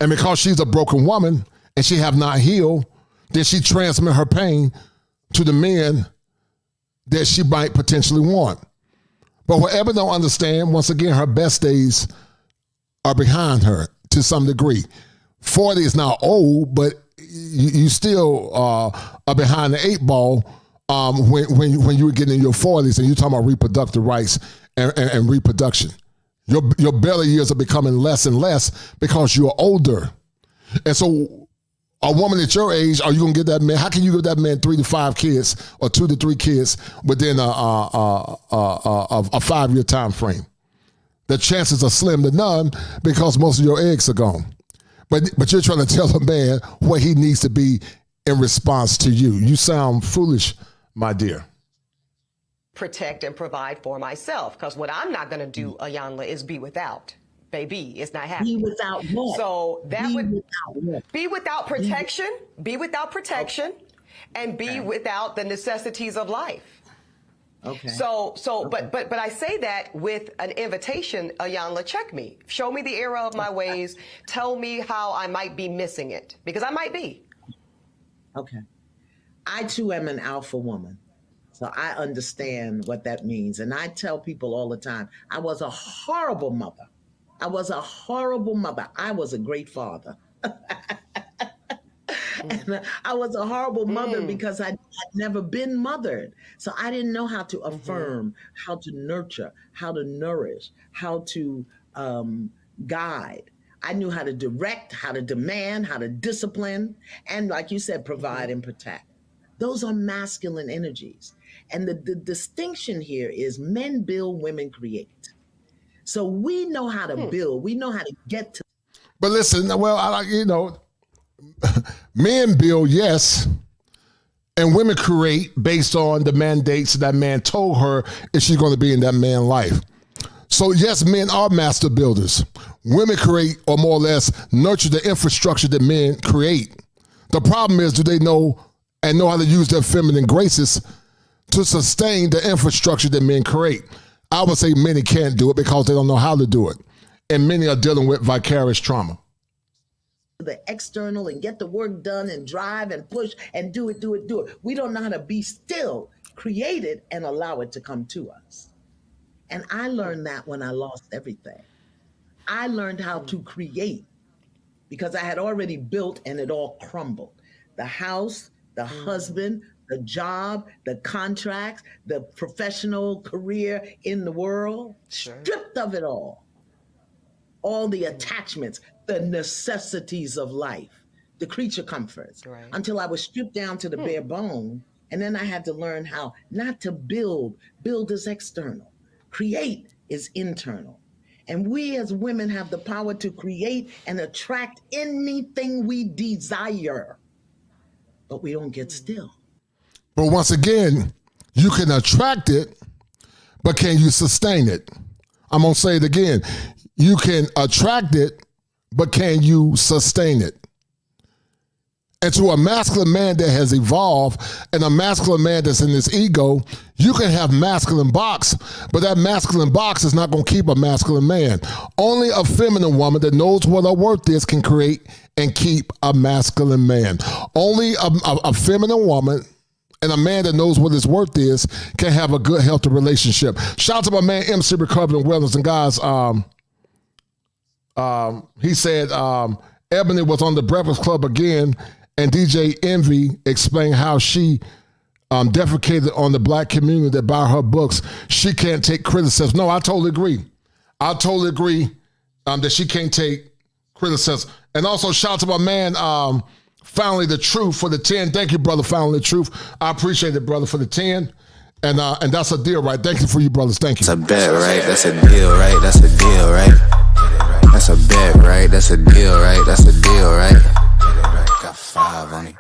And because she's a broken woman and she have not healed, then she transmit her pain to the men that she might potentially want. But what Ebony don't understand, once again, her best days are behind her to some degree. 40 is not old, but you still are behind the 8 ball when you were getting in your 40s and you're talking about reproductive rights and reproduction. Your belly years are becoming less and less because you're older. And so a woman at your age, are you going to get that man? How can you give that man 3 to 5 kids or 2 to 3 kids within a 5-year time frame? The chances are slim to none because most of your eggs are gone. But you're trying to tell a man what he needs to be in response to you. You sound foolish, my dear. Protect and provide for myself, because what I'm not going to do, Ayanla, is be without. Baby, it's not happening. Be without what? So that be would without what? Be without protection. Be without protection, and be without the necessities of life. Okay. But I say that with an invitation, Ayanla, check me. Show me the error of my ways. Tell me how I might be missing it, because I might be. Okay. I too am an alpha woman. So I understand what that means. And I tell people all the time, I was a horrible mother. I was a horrible mother. I was a great father. And I was a horrible mother because I'd never been mothered. So I didn't know how to affirm, how to nurture, how to nourish, how to guide. I knew how to direct, how to demand, how to discipline, and like you said, provide and protect. Those are masculine energies. And the distinction here is men build, women create. So we know how to build. We know how to get to. But listen, well, men build, yes, and women create based on the mandates that man told her if she's going to be in that man's life. So yes, men are master builders. Women create, or more or less nurture the infrastructure that men create. The problem is, do they know how to use their feminine graces to sustain the infrastructure that men create? I would say many can't do it because they don't know how to do it. And many are dealing with vicarious trauma. The external and get the work done and drive and push and do it. We don't know how to be still, create it, and allow it to come to us. And I learned that when I lost everything. I learned how to create because I had already built and it all crumbled. The house, the husband, the job, the contracts, the professional career in the world, stripped of it all the attachments, the necessities of life, the creature comforts, until I was stripped down to the bare bone. And then I had to learn how not to build. Build is external. Create is internal. And we as women have the power to create and attract anything we desire. But we don't get still. But once again, you can attract it, but can you sustain it? I'm going to say it again. You can attract it, but can you sustain it? And to a masculine man that has evolved and a masculine man that's in his ego, you can have masculine box, but that masculine box is not going to keep a masculine man. Only a feminine woman that knows what her worth is can create and keep a masculine man. Only a feminine woman and a man that knows what his worth is can have a good, healthy relationship. Shout out to my man, MC Recovery and Wellness. And guys, he said Ebony was on the Breakfast Club again, and DJ Envy explained how she defecated on the black community that buy her books. She can't take criticism. No, I totally agree. That she can't take criticism. And also shout out to my man, Finally the Truth for the 10. Thank you, brother, Finally the Truth. I appreciate it, brother, for the 10. And that's a deal, right? Thank you for you, brothers. Thank you. That's a bet, right? That's a deal, right? That's a deal, right? That's a bet, right? That's a deal, right? That's a deal, right? Got 5 on it.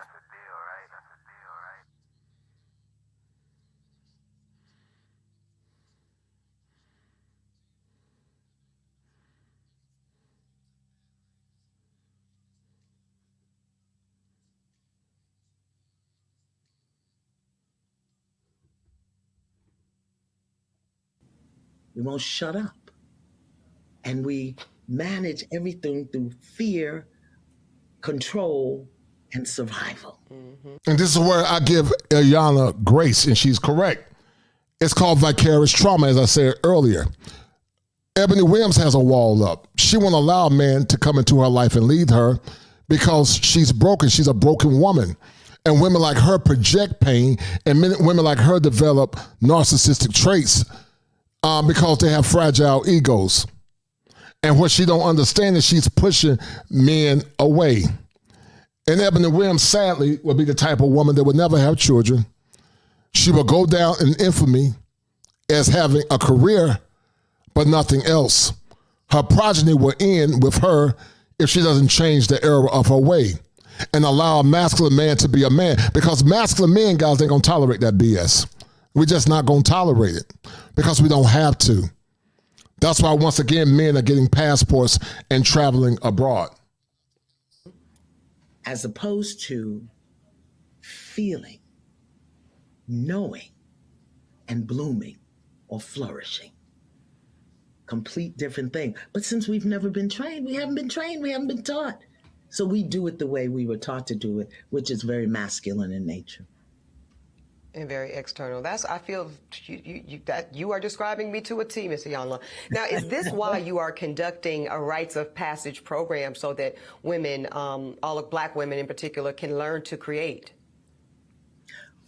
We won't shut up. And we manage everything through fear, control, and survival. And this is where I give Ilyana grace, and she's correct. It's called vicarious trauma, as I said earlier. Eboni Williams has a wall up. She won't allow a man to come into her life and lead her because she's broken. She's a broken woman. And women like her project pain, and women like her develop narcissistic traits because they have fragile egos. And what she don't understand is she's pushing men away. And Eboni Williams, sadly, will be the type of woman that would never have children. She will go down in infamy as having a career, but nothing else. Her progeny will end with her if she doesn't change the error of her way and allow a masculine man to be a man. Because masculine men, guys, they're going to tolerate that BS. We're just not going to tolerate it because we don't have to. That's why, once again, men are getting passports and traveling abroad. As opposed to feeling, knowing, and blooming or flourishing. Complete different thing. But since we've never been trained, we haven't been trained, we haven't been taught. So we do it the way we were taught to do it, which is very masculine in nature. And very external. I feel that you are describing me to a T, Ms. Iyanla. Now, is this why you are conducting a rites of passage program so that women, all of Black women in particular, can learn to create?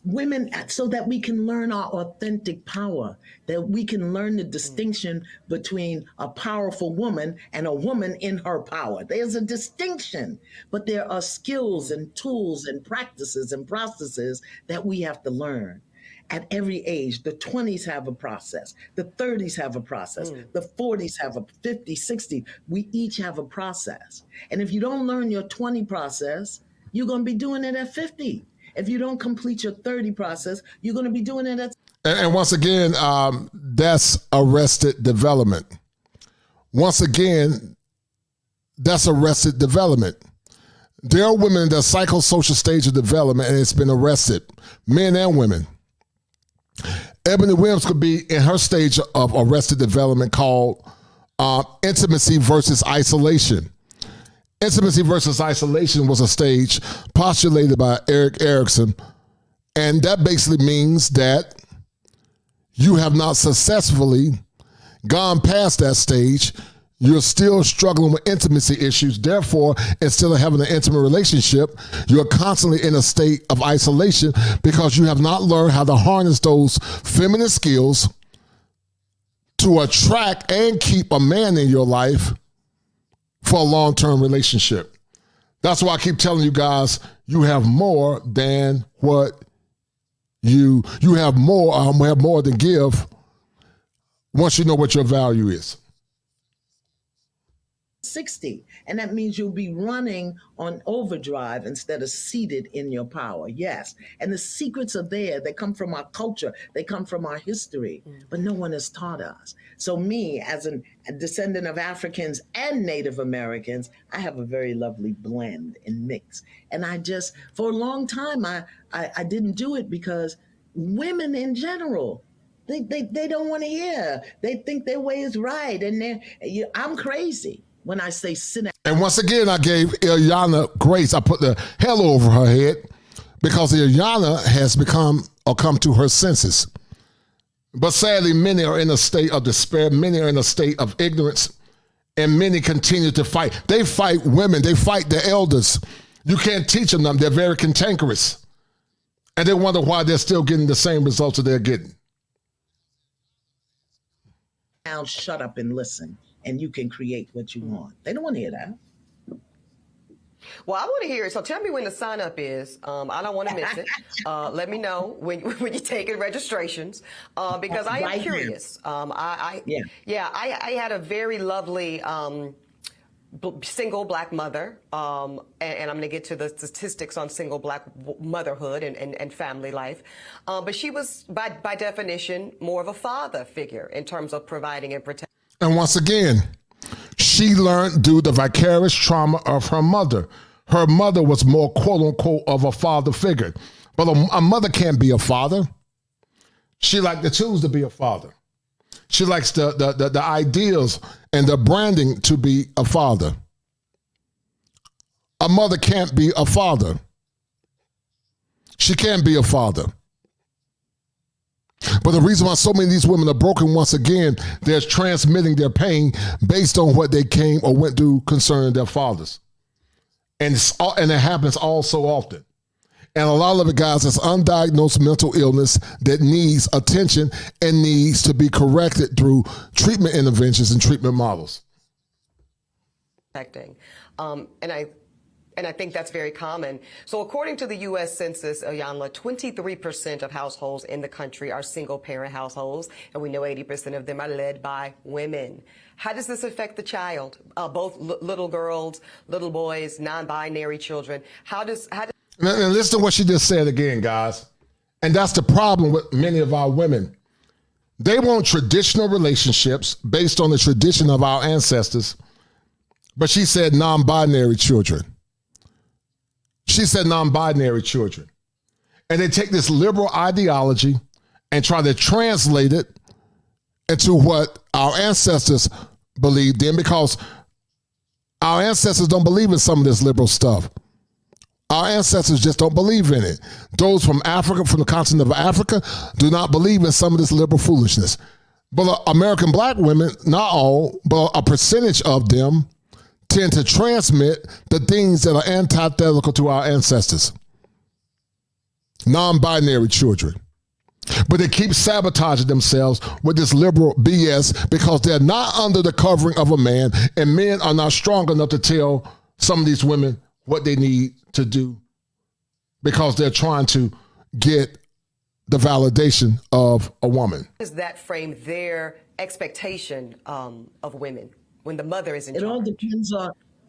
Women, so that we can learn our authentic power, that we can learn the distinction between a powerful woman and a woman in her power. There's a distinction, but there are skills and tools and practices and processes that we have to learn. At every age, the 20s have a process, the 30s have a process, the 40s have a 50, 60. We each have a process. And if you don't learn your 20 process, you're going to be doing it at 50. If you don't complete your 30 process, you're going to be doing it at... And once again, that's arrested development. Once again, that's arrested development. There are women in the psychosocial stage of development and it's been arrested, men and women. Eboni Williams could be in her stage of arrested development called intimacy versus isolation. Intimacy versus isolation was a stage postulated by Erik Erikson, and that basically means that you have not successfully gone past that stage. You're still struggling with intimacy issues. Therefore, instead of having an intimate relationship, you're constantly in a state of isolation because you have not learned how to harness those feminine skills to attract and keep a man in your life for a long-term relationship. That's why I keep telling you guys, you have more than what you have more than give once you know what your value is. 60. And that means you'll be running on overdrive instead of seated in your power. Yes. And the secrets are there. They come from our culture. They come from our history, but no one has taught us. So me, as a descendant of Africans and Native Americans, I have a very lovely blend and mix. And I just, for a long time, I didn't do it because women in general, they don't want to hear. They think their way is right. And I'm crazy when I say sin. And once again, I gave Ilyana grace. I put the hell over her head because Ilyana has become or come to her senses. But sadly, many are in a state of despair. Many are in a state of ignorance. And many continue to fight. They fight women. They fight their elders. You can't teach them. They're very cantankerous. And they wonder why they're still getting the same results that they're getting. Now shut up and listen, and you can create what you want. They don't want to hear that. Well, I want to hear it. So tell me when the sign up is. I don't want to miss it. Let me know when you're taking registrations because I am curious. I had a very lovely single Black mother, and I'm going to get to the statistics on single Black motherhood and family life. But she was, by definition, more of a father figure in terms of providing and protecting. And once again, she learned due to the vicarious trauma of her mother. Her mother was more, quote unquote, of a father figure. But a mother can't be a father. She liked to choose to be a father. She likes the ideals and the branding to be a father. A mother can't be a father. She can't be a father. But the reason why so many of these women are broken, once again, they're transmitting their pain based on what they came or went through concerning their fathers. And it happens all so often. And a lot of it, guys, is undiagnosed mental illness that needs attention and needs to be corrected through treatment interventions and treatment models. And I think that's very common. So according to the U.S. Census, Iyanla, 23% of households in the country are single-parent households, and we know 80% of them are led by women. How does this affect the child? Both little girls, little boys, non-binary children. How does Now listen to what she just said again, guys. And that's the problem with many of our women. They want traditional relationships based on the tradition of our ancestors, but she said non-binary children. She said non-binary children. And they take this liberal ideology and try to translate it into what our ancestors believed in, because our ancestors don't believe in some of this liberal stuff. Our ancestors just don't believe in it. Those from Africa, from the continent of Africa, do not believe in some of this liberal foolishness. But American black women, not all, but a percentage of them, tend to transmit the things that are antithetical to our ancestors. Non-binary children. But they keep sabotaging themselves with this liberal BS because they're not under the covering of a man, and men are not strong enough to tell some of these women what they need to do because they're trying to get the validation of a woman. does that frame their expectation of women when the mother is in charge?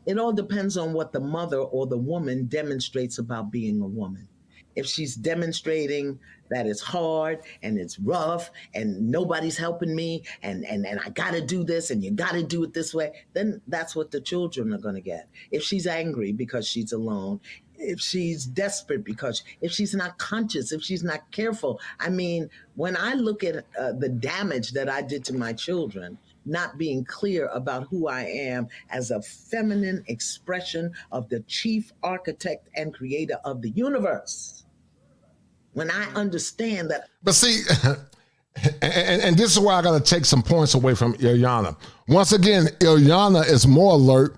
It all depends on what the mother or the woman demonstrates about being a woman. If she's demonstrating that it's hard and it's rough and nobody's helping me and I got to do this and you got to do it this way, then that's what the children are going to get. If she's angry because she's alone, if she's desperate if she's not conscious, if she's not careful. I mean, when I look at the damage that I did to my children, not being clear about who I am as a feminine expression of the chief architect and creator of the universe. When I understand that. But see, and this is where I got to take some points away from Iyanla. Once again, Iyanla is more alert,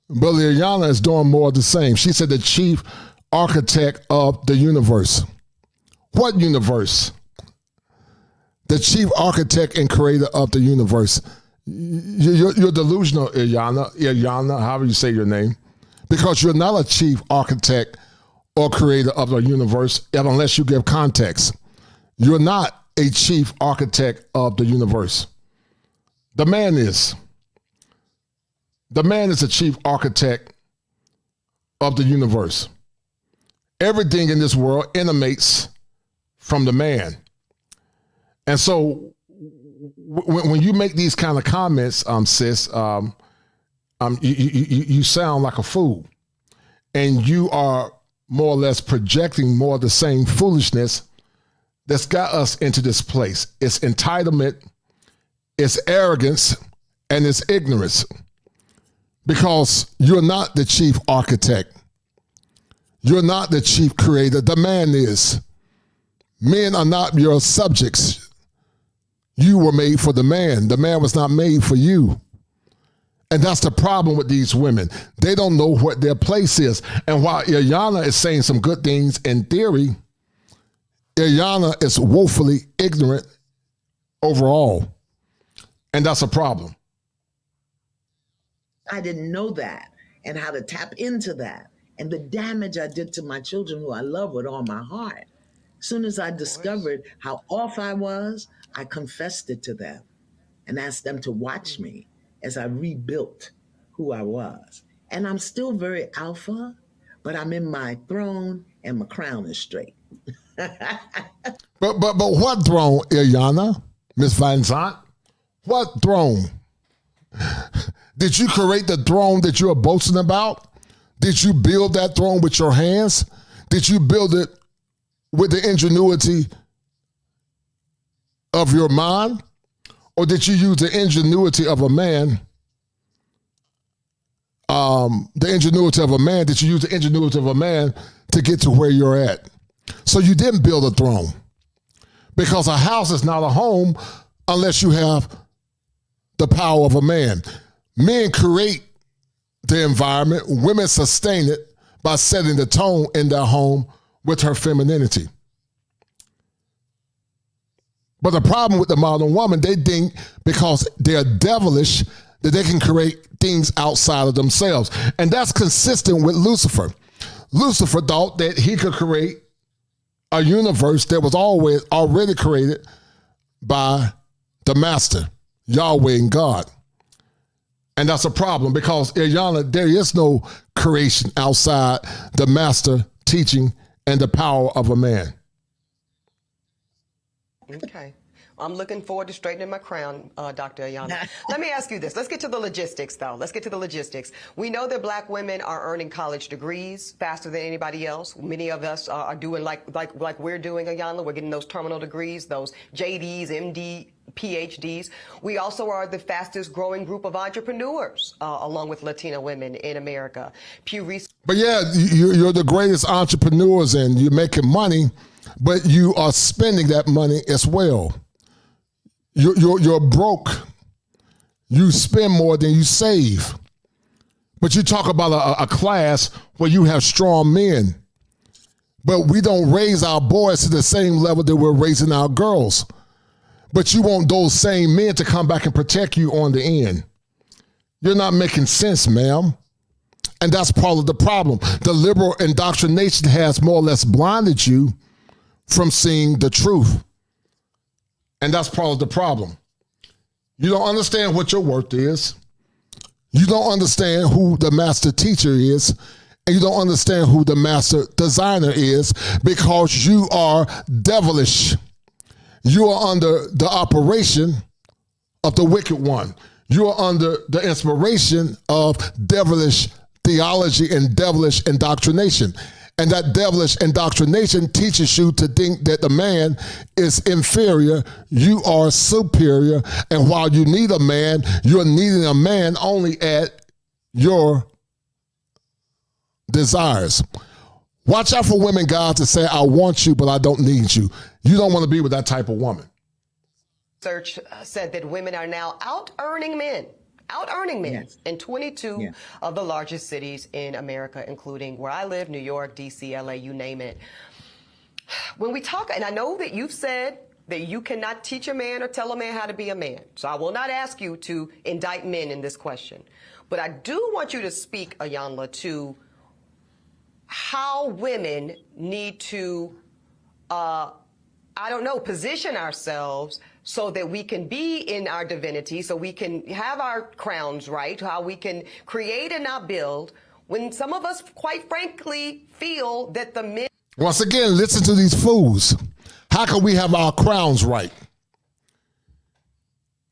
but Iyanla is doing more of the same. She said the chief architect of the universe. What universe? The chief architect and creator of the universe. You're delusional, Iyanla, however you say your name, because you're not a chief architect or creator of the universe unless you give context. You're not a chief architect of the universe. The man is. The man is the chief architect of the universe. Everything in this world emanates from the man. And so when you make these kind of comments, sis, you sound like a fool. And you are more or less projecting more of the same foolishness that's got us into this place. It's entitlement, it's arrogance, and it's ignorance. Because you're not the chief architect. You're not the chief creator. The man is. Men are not your subjects. You were made for the man. The man was not made for you. And that's the problem with these women. They don't know what their place is. And while Iyanla is saying some good things in theory, Iyanla is woefully ignorant overall. And that's a problem. I didn't know that and how to tap into that. And the damage I did to my children, who I love with all my heart. As soon as I discovered how off I was, I confessed it to them and asked them to watch me as I rebuilt who I was. And I'm still very alpha, but I'm in my throne and my crown is straight. But what throne, Iyanla, Miss Van Zant? What throne? Did you create the throne that you're boasting about? Did you build that throne with your hands? Did you build it with the ingenuity of your mind? Or did you use the ingenuity of a man? Did you use the ingenuity of a man to get to where you're at? So you didn't build a throne, because a house is not a home unless you have the power of a man. Men create the environment. Women sustain it by setting the tone in their home with her femininity. But the problem with the modern woman, they think because they're devilish that they can create things outside of themselves. And that's consistent with Lucifer. Lucifer thought that he could create a universe that was always already created by the master, Yahweh and God. And that's a problem, because Iyanla, there is no creation outside the master teaching and the power of a man. Okay. I'm looking forward to straightening my crown, Dr. Iyanla. Let me ask you this. Let's get to the logistics, though. We know that black women are earning college degrees faster than anybody else. Many of us are doing like we're doing, Iyanla. We're getting those terminal degrees, those JDs, MD, PhDs. We also are the fastest growing group of entrepreneurs, along with Latina women in America. Pew Research. But yeah, you're the greatest entrepreneurs, and you're making money, but you are spending that money as well. You're broke. You spend more than you save. But you talk about a class where you have strong men, but we don't raise our boys to the same level that we're raising our girls. But you want those same men to come back and protect you on the end. You're not making sense, ma'am. And that's part of the problem. The liberal indoctrination has more or less blinded you from seeing the truth. And that's part of the problem. You don't understand what your worth is. You don't understand who the master teacher is. And you don't understand who the master designer is, because you are devilish. You are under the operation of the wicked one. You are under the inspiration of devilish theology and devilish indoctrination. And that devilish indoctrination teaches you to think that the man is inferior, you are superior, and while you need a man, you're needing a man only at your desires. Watch out for women, guys, that say, I want you, but I don't need you. You don't want to be with that type of woman. Research said that women are now out-earning men yes, in 22 of the largest cities in America, including where I live, New York, D.C., L.A., you name it. When we talk, and I know that you've said that you cannot teach a man or tell a man how to be a man, so I will not ask you to indict men in this question. But I do want you to speak, Iyanla, to how women need to, position ourselves so that we can be in our divinity, so we can have our crowns right, how we can create and not build, when some of us, quite frankly, feel that the men... Once again, listen to these fools. How can we have our crowns right?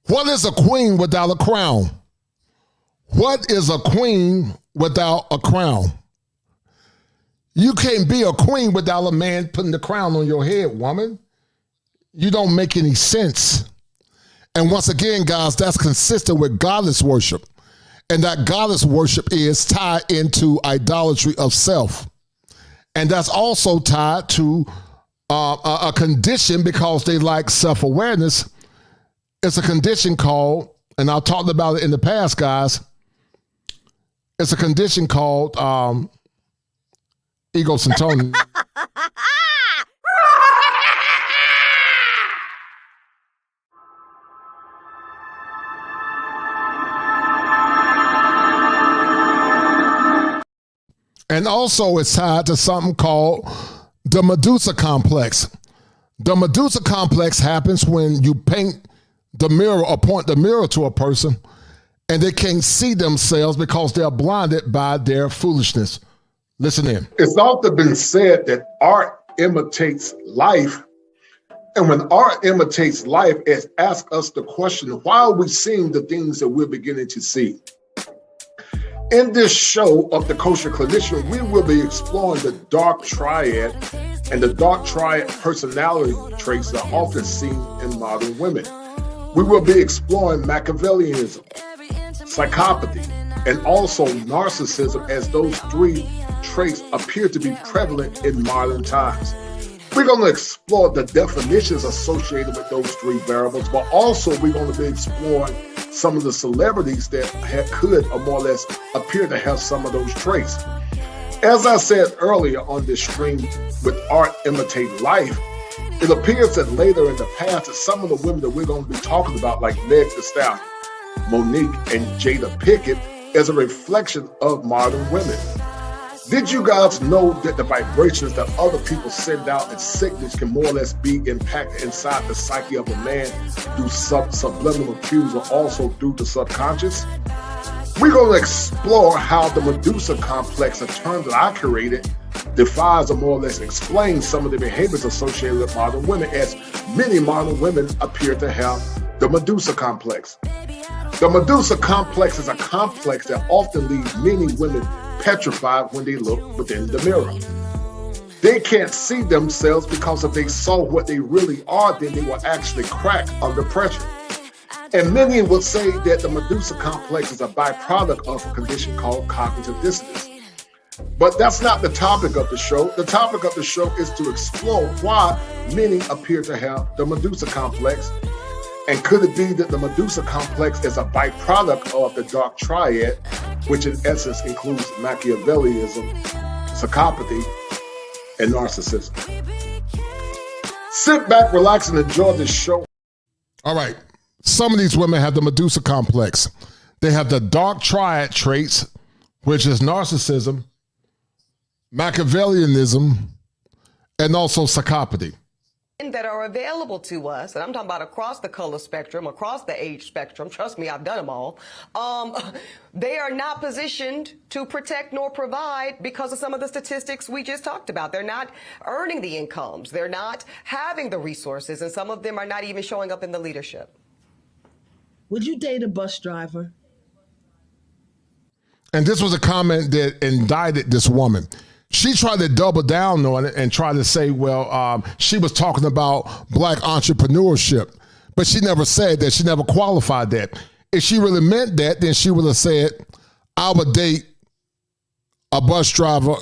What is a queen without a crown? What is a queen without a crown? You can't be a queen without a man putting the crown on your head, woman. You don't make any sense. And once again, guys, that's consistent with goddess worship. And that goddess worship is tied into idolatry of self. And that's also tied to a condition, because they like self-awareness. It's a condition called, and I've talked about it in the past, guys, it's a condition called egocentricity. And also it's tied to something called the Medusa complex. The Medusa complex happens when you paint the mirror or point the mirror to a person and they can't see themselves because they're blinded by their foolishness. Listen in. It's often been said that art imitates life. And when art imitates life, it asks us the question, why are we seeing the things that we're beginning to see? In this show of The Kosher Clinician, we will be exploring the dark triad and the dark triad personality traits that are often seen in modern women. We will be exploring Machiavellianism, psychopathy, and also narcissism, as those three traits appear to be prevalent in modern times. We're going to explore the definitions associated with those three variables, but also we're going to be exploring some of the celebrities that could or more or less appear to have some of those traits. As I said earlier on this stream, with Art Imitate Life, it appears that later in the past that some of the women that we're going to be talking about, like Meg Thee Stallion, Monique, and Jada Pinkett, is a reflection of modern women. Did you guys know that the vibrations that other people send out as signals can more or less be impacted inside the psyche of a man through subliminal cues, or also through the subconscious? We're going to explore how the Medusa complex, a term that I created, defies or more or less explains some of the behaviors associated with modern women, as many modern women appear to have the Medusa complex. The Medusa complex is a complex that often leaves many women petrified when they look within the mirror. They can't see themselves because if they saw what they really are, then they will actually crack under pressure. And many would say that the Medusa complex is a byproduct of a condition called cognitive dissonance. But that's not the topic of the show. The topic of the show is to explore why many appear to have the Medusa complex. And could it be that the Medusa complex is a byproduct of the dark triad, which in essence includes Machiavellianism, psychopathy, and narcissism? Sit back, relax, and enjoy this show. All right. Some of these women have the Medusa complex. They have the dark triad traits, which is narcissism, Machiavellianism, and also psychopathy. That are available to us, and I'm talking about across the color spectrum, across the age spectrum, trust me, I've done them all, they are not positioned to protect nor provide because of some of the statistics we just talked about. They're not earning the incomes, they're not having the resources, and some of them are not even showing up in the leadership. Would you date a bus driver? And this was a comment that indicted this woman. She tried to double down on it and try to say, well, she was talking about black entrepreneurship, but she never said that. She never qualified that. If she really meant that, then she would have said, I would date a bus driver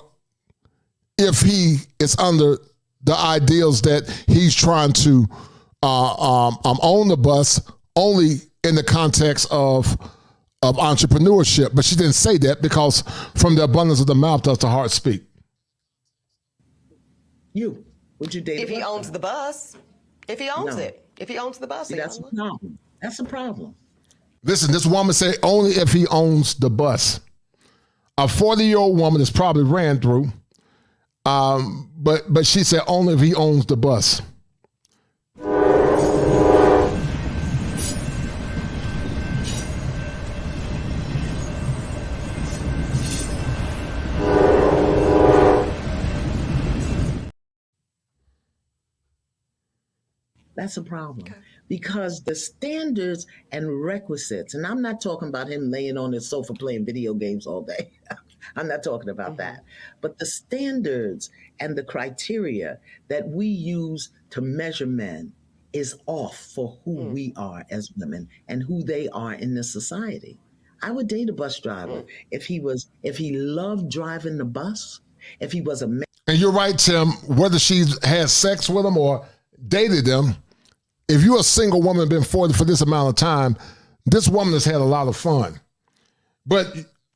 if he is under the ideals that he's trying to own the bus only in the context of entrepreneurship. But she didn't say that because from the abundance of the mouth does the heart speak. Would you date if he owns the bus? If he owns it. If he owns the bus. See, that's a problem. That's a problem. Listen, this woman said only if he owns the bus. A 40-year-old woman that's probably ran through, but she said only if he owns the bus. That's a problem because the standards and requisites, and I'm not talking about him laying on his sofa playing video games all day. I'm not talking about that. But the standards and the criteria that we use to measure men is off for who we are as women and who they are in this society. I would date a bus driver if he loved driving the bus, if he was a man. And you're right, Tim, whether she has sex with him or dated him, if you're a single woman been 40 for this amount of time, this woman has had a lot of fun. But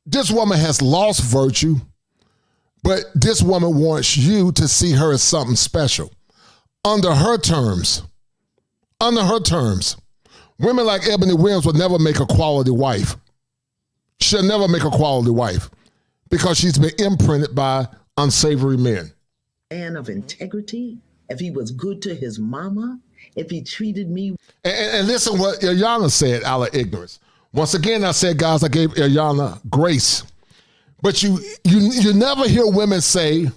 this woman has lost virtue, but this woman wants you to see her as something special. Under her terms, women like Eboni Williams would never make a quality wife. She'll never make a quality wife because she's been imprinted by unsavory men. Man of integrity, if he was good to his mama, if he treated me. And listen what Ilyana said out of ignorance. Once again, I said, guys, I gave Ilyana grace. But you never hear women say,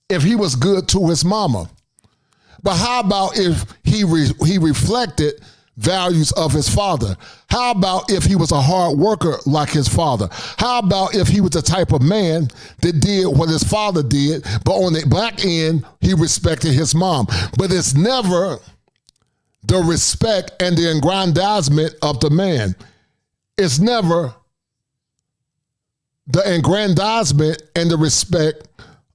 if he was good to his mama. But how about if he reflected values of his father? How about if he was a hard worker like his father? How about if he was the type of man that did what his father did, but on the back end, he respected his mom? But it's never the respect and the aggrandizement of the man. It's never the aggrandizement and the respect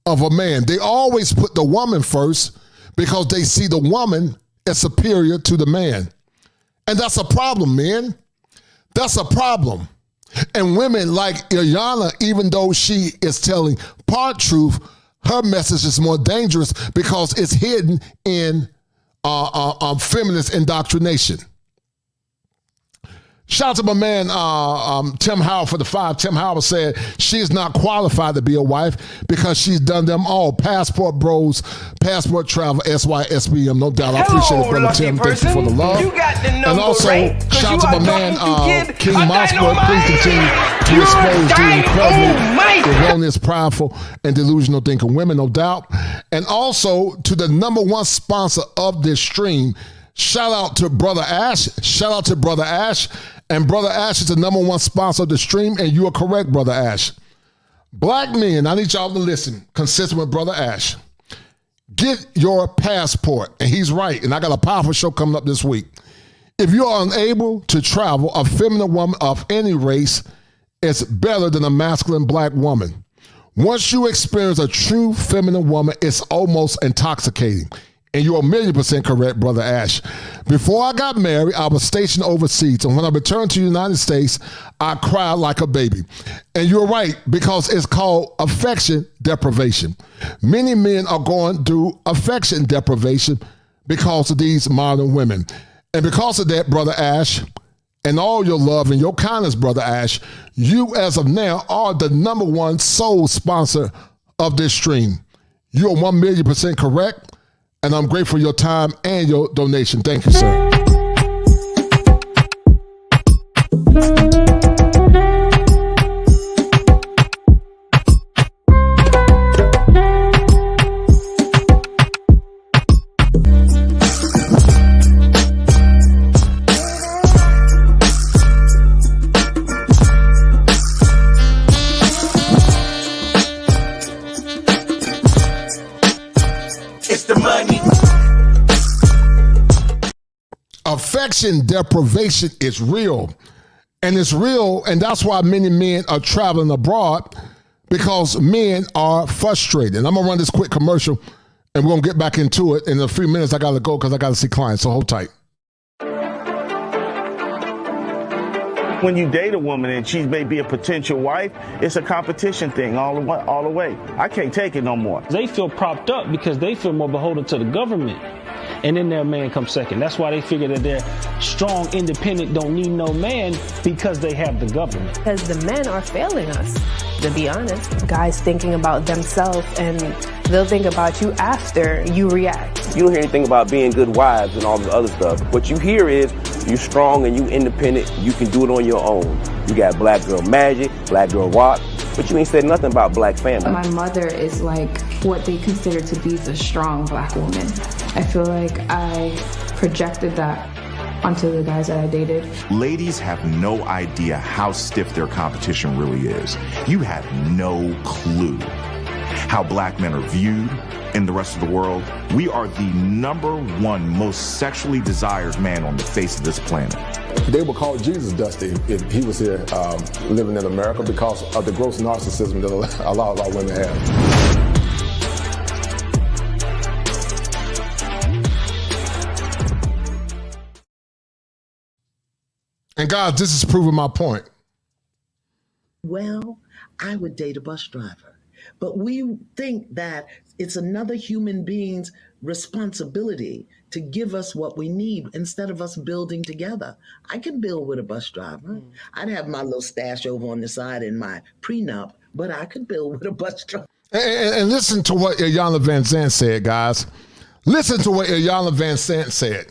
of a man. They always put the woman first because they see the woman as superior to the man. And that's a problem, man. That's a problem. And women like Ilyana, even though she is telling part truth, her message is more dangerous because it's hidden in feminist indoctrination. Shout out to my man, Tim Howard for the 5. Tim Howard said she is not qualified to be a wife because she's done them all. Passport Bros, Passport Travel, SYSBM, no doubt. I appreciate it, brother Tim. Thank you for the love. You got the number, and also, right? shout out to my man, King Mossberg. Please continue to You're expose the incredibly dynamite. erroneous, prideful, and delusional thinking women, no doubt. And also to the number one sponsor of this stream, shout out to Brother Ash. Shout out to Brother Ash. And Brother Ash is the number one sponsor of the stream, and you are correct, Brother Ash. Black men, I need y'all to listen, consistent with Brother Ash. Get your passport. And he's right, and I got a powerful show coming up this week. If you are unable to travel, a feminine woman of any race is better than a masculine black woman. Once you experience a true feminine woman, it's almost intoxicating. And you're 1,000,000% correct, Brother Ash. Before I got married, I was stationed overseas. And when I returned to the United States, I cried like a baby. And you're right, because it's called affection deprivation. Many men are going through affection deprivation because of these modern women. And because of that, Brother Ash, and all your love and your kindness, Brother Ash, you as of now are the number one sole sponsor of this stream. You are 1,000,000% correct. And I'm grateful for your time and your donation. Thank you, sir. Affection deprivation is real. And it's real, and that's why many men are traveling abroad, because men are frustrated. And I'm going to run this quick commercial, and we're going to get back into it. In a few minutes, I got to go because I got to see clients, so hold tight. When you date a woman and she may be a potential wife, it's a competition thing all the way. I can't take it no more. They feel propped up because they feel more beholden to the government. And then their man comes second. That's why they figure that they're strong, independent, don't need no man, because they have the government. Because the men are failing us, to be honest. Guys thinking about themselves, and they'll think about you after you react. You don't hear anything about being good wives and all the other stuff. What you hear is you strong and you independent. You can do it on your own. You got black girl magic, black girl rock, but you ain't said nothing about black family. My mother is like what they consider to be the strong black woman. I feel like I projected that onto the guys that I dated. Ladies have no idea how stiff their competition really is. You have no clue how black men are viewed in the rest of the world. We are the number one most sexually desired man on the face of this planet. They would call Jesus Dusty if he was here living in America because of the gross narcissism that a lot of our women have. And guys, this is proving my point. Well, I would date a bus driver. But we think that it's another human being's responsibility to give us what we need instead of us building together. I can build with a bus driver. I'd have my little stash over on the side in my prenup, but I could build with a bus driver. And listen to what Ilyana Van Zandt said, guys. Listen to what Ilyana Van Zandt said.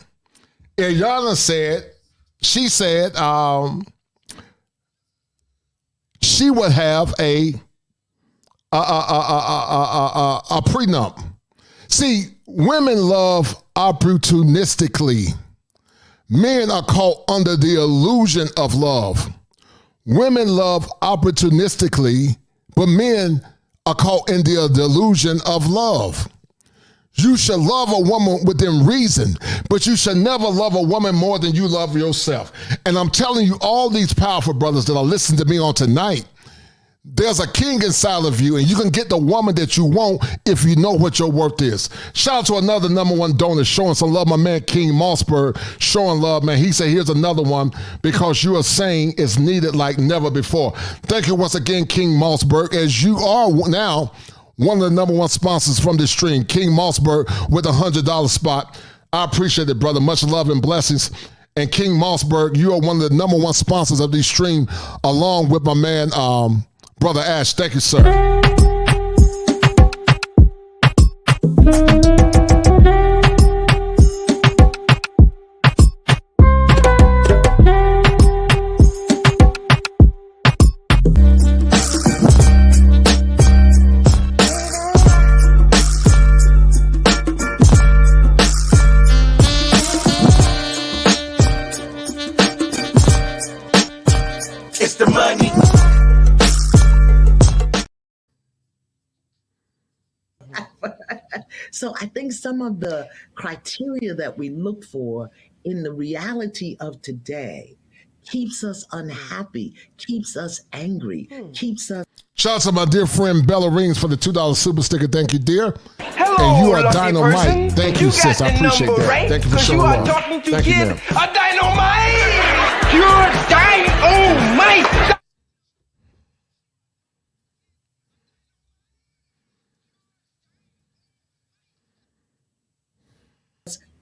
Ilyana said, she said she would have a prenup. See, women love opportunistically. Men are caught under the illusion of love. Women love opportunistically, but men are caught in the delusion of love. You should love a woman within reason, but you should never love a woman more than you love yourself. And I'm telling you, all these powerful brothers that are listening to me on tonight, there's a king inside of you, and you can get the woman that you want if you know what your worth is. Shout out to another #1 donor showing some love, my man King Mossberg, showing love, man. He said, here's another one because you are saying it's needed like never before. Thank you once again, King Mossberg, as you are now one of the #1 sponsors from this stream, King Mossberg with a $100 spot. I appreciate it, brother. Much love and blessings. And King Mossberg, you are one of the #1 sponsors of this stream, along with my man, Brother Ash. Thank you, sir. It's the money. So I think some of the criteria that we look for in the reality of today keeps us unhappy, keeps us angry, keeps us... Shout out to my dear friend Bella Rings for the $2 super sticker. Thank you, dear. Hello, and you are lucky dynamite. person. Thank you, sis. I appreciate that. Right? Thank you for showing you are love. talking to Thank you, kid ma'am. a dynamite. You're dynamite.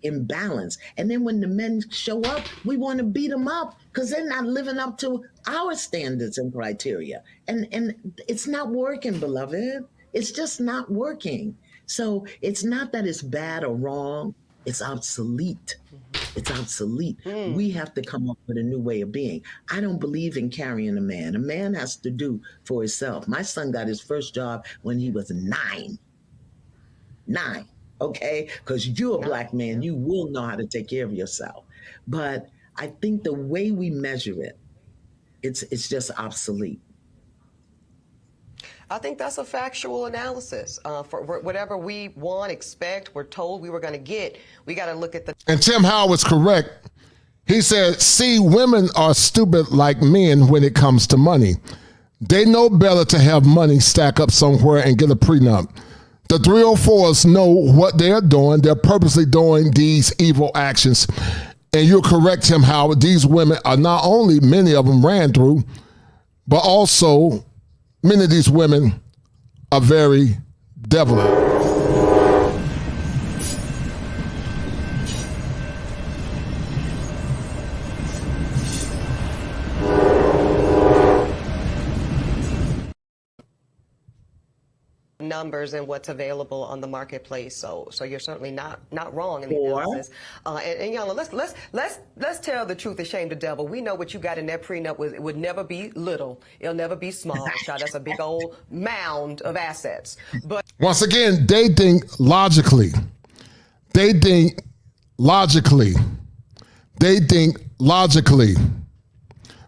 imbalance. And then when the men show up, we want to beat them up because they're not living up to our standards and criteria. And it's not working, beloved. It's just not working. So it's not that it's bad or wrong. It's obsolete. It's obsolete. We have to come up with a new way of being. I don't believe in carrying a man. A man has to do for himself. My son got his first job when he was 9. 9. Okay? Because you're a black man, you will know how to take care of yourself. But I think the way we measure it, it's just obsolete. I think that's a factual analysis. For whatever we want, expect, we're told we were going to get, we got to look at the... And Tim Howard was correct. He said, see, women are stupid like men when it comes to money. They know better to have money stack up somewhere and get a prenup. The 304s know what they're doing. They're purposely doing these evil actions. And you're correct, Tim Howard. These women are not only, many of them ran through, but also many of these women are very devilish. numbers and what's available on the marketplace, so you're certainly not wrong in the analysis. And y'all, let's tell the truth and shame the devil. We know what you got in that prenup would never be little. It'll never be small. Child, that's a big old mound of assets. But once again, they think logically. They think logically. They think logically.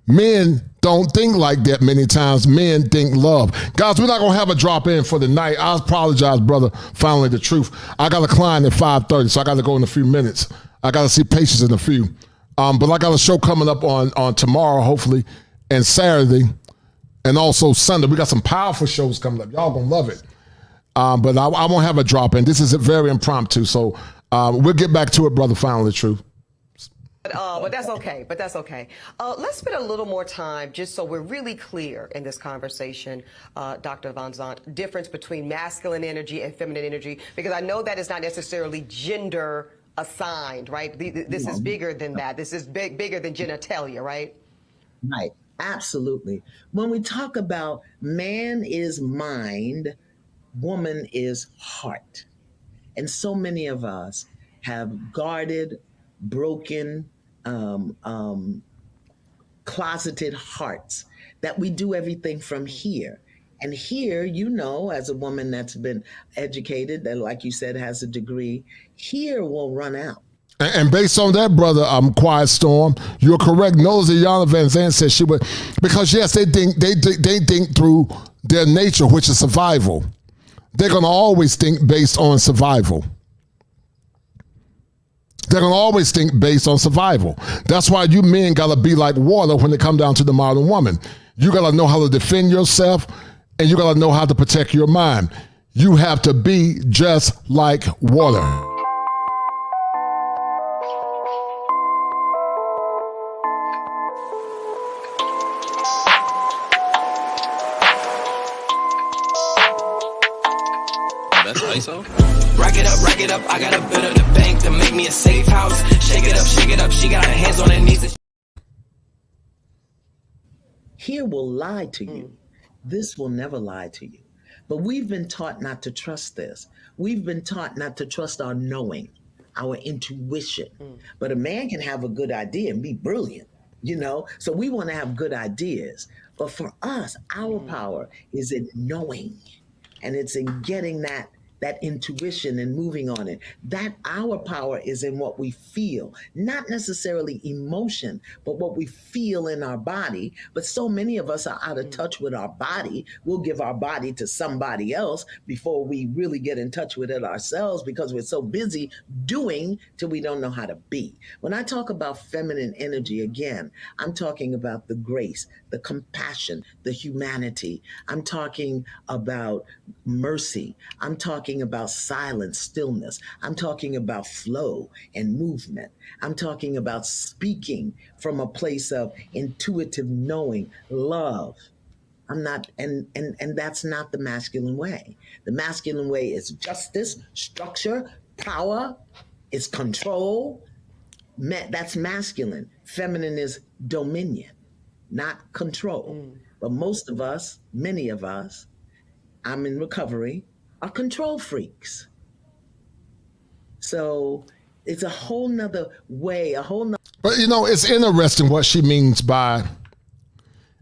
Men don't think like that many times. Men think love. Guys, we're not going to have a drop in for the night. I apologize, brother. Finally, the truth. I got a client at 5:30, so I got to go in a few minutes. I got to see patients in a few. But I got a show coming up on tomorrow, hopefully, and Saturday, and also Sunday. We got some powerful shows coming up. Y'all going to love it. But I won't have a drop in. This is very impromptu, so we'll get back to it, brother. Finally, the truth. But that's okay. Let's spend a little more time just so we're really clear in this conversation, Dr. Van Zandt, difference between masculine energy and feminine energy, because I know that is not necessarily gender assigned, right? This is bigger than that. This is bigger than genitalia, right? Right. Absolutely. When we talk about man is mind, woman is heart. And so many of us have guarded, broken, closeted hearts that we do everything from here. And here, you know, as a woman that's been educated, that, like you said, has a degree, here will run out. And based on that, brother, Quiet Storm, you're correct. Notice that Yana Van Zandt said she would, because yes, they think through their nature, which is survival. They're going to always think based on survival. They're going to always think based on survival. That's why you men got to be like water when it comes down to the modern woman. You got to know how to defend yourself, and you got to know how to protect your mind. You have to be just like water. That's ISO. Rack it up, I got a bit of the bank to make me a safe house. Shake it up, she got her hands on her knees. Here will lie to you. This will never lie to you. But we've been taught not to trust this. We've been taught not to trust our knowing, our intuition. But a man can have a good idea and be brilliant, you know? So we want to have good ideas. But for us, our power is in knowing. And it's in getting that intuition and moving on it. That our power is in what we feel, not necessarily emotion, but what we feel in our body. But so many of us are out of touch with our body. We'll give our body to somebody else before we really get in touch with it ourselves, because we're so busy doing till we don't know how to be. When I talk about feminine energy, again, I'm talking about the grace, the compassion, the humanity. I'm talking about mercy. I'm talking about silence, stillness. I'm talking about flow and movement. I'm talking about speaking from a place of intuitive knowing, love. I'm not, and that's not the masculine way. The masculine way is justice, structure, power, it's control. That's masculine. Feminine is dominion, not control. But most of us, many of us, I'm in recovery, are control freaks. So it's a whole nother way, But you know, it's interesting what she means by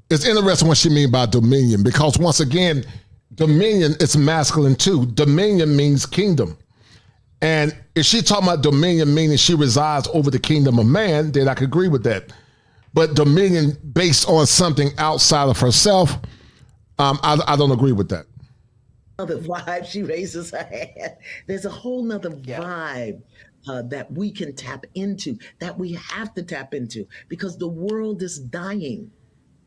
dominion, because once again, dominion is masculine too. Dominion means kingdom. And if she talking about dominion meaning she resides over the kingdom of man, then I could agree with that. But dominion based on something outside of herself, I don't agree with that. Another vibe, she raises her hand. There's a whole nother vibe that we can tap into, that we have to tap into, because the world is dying.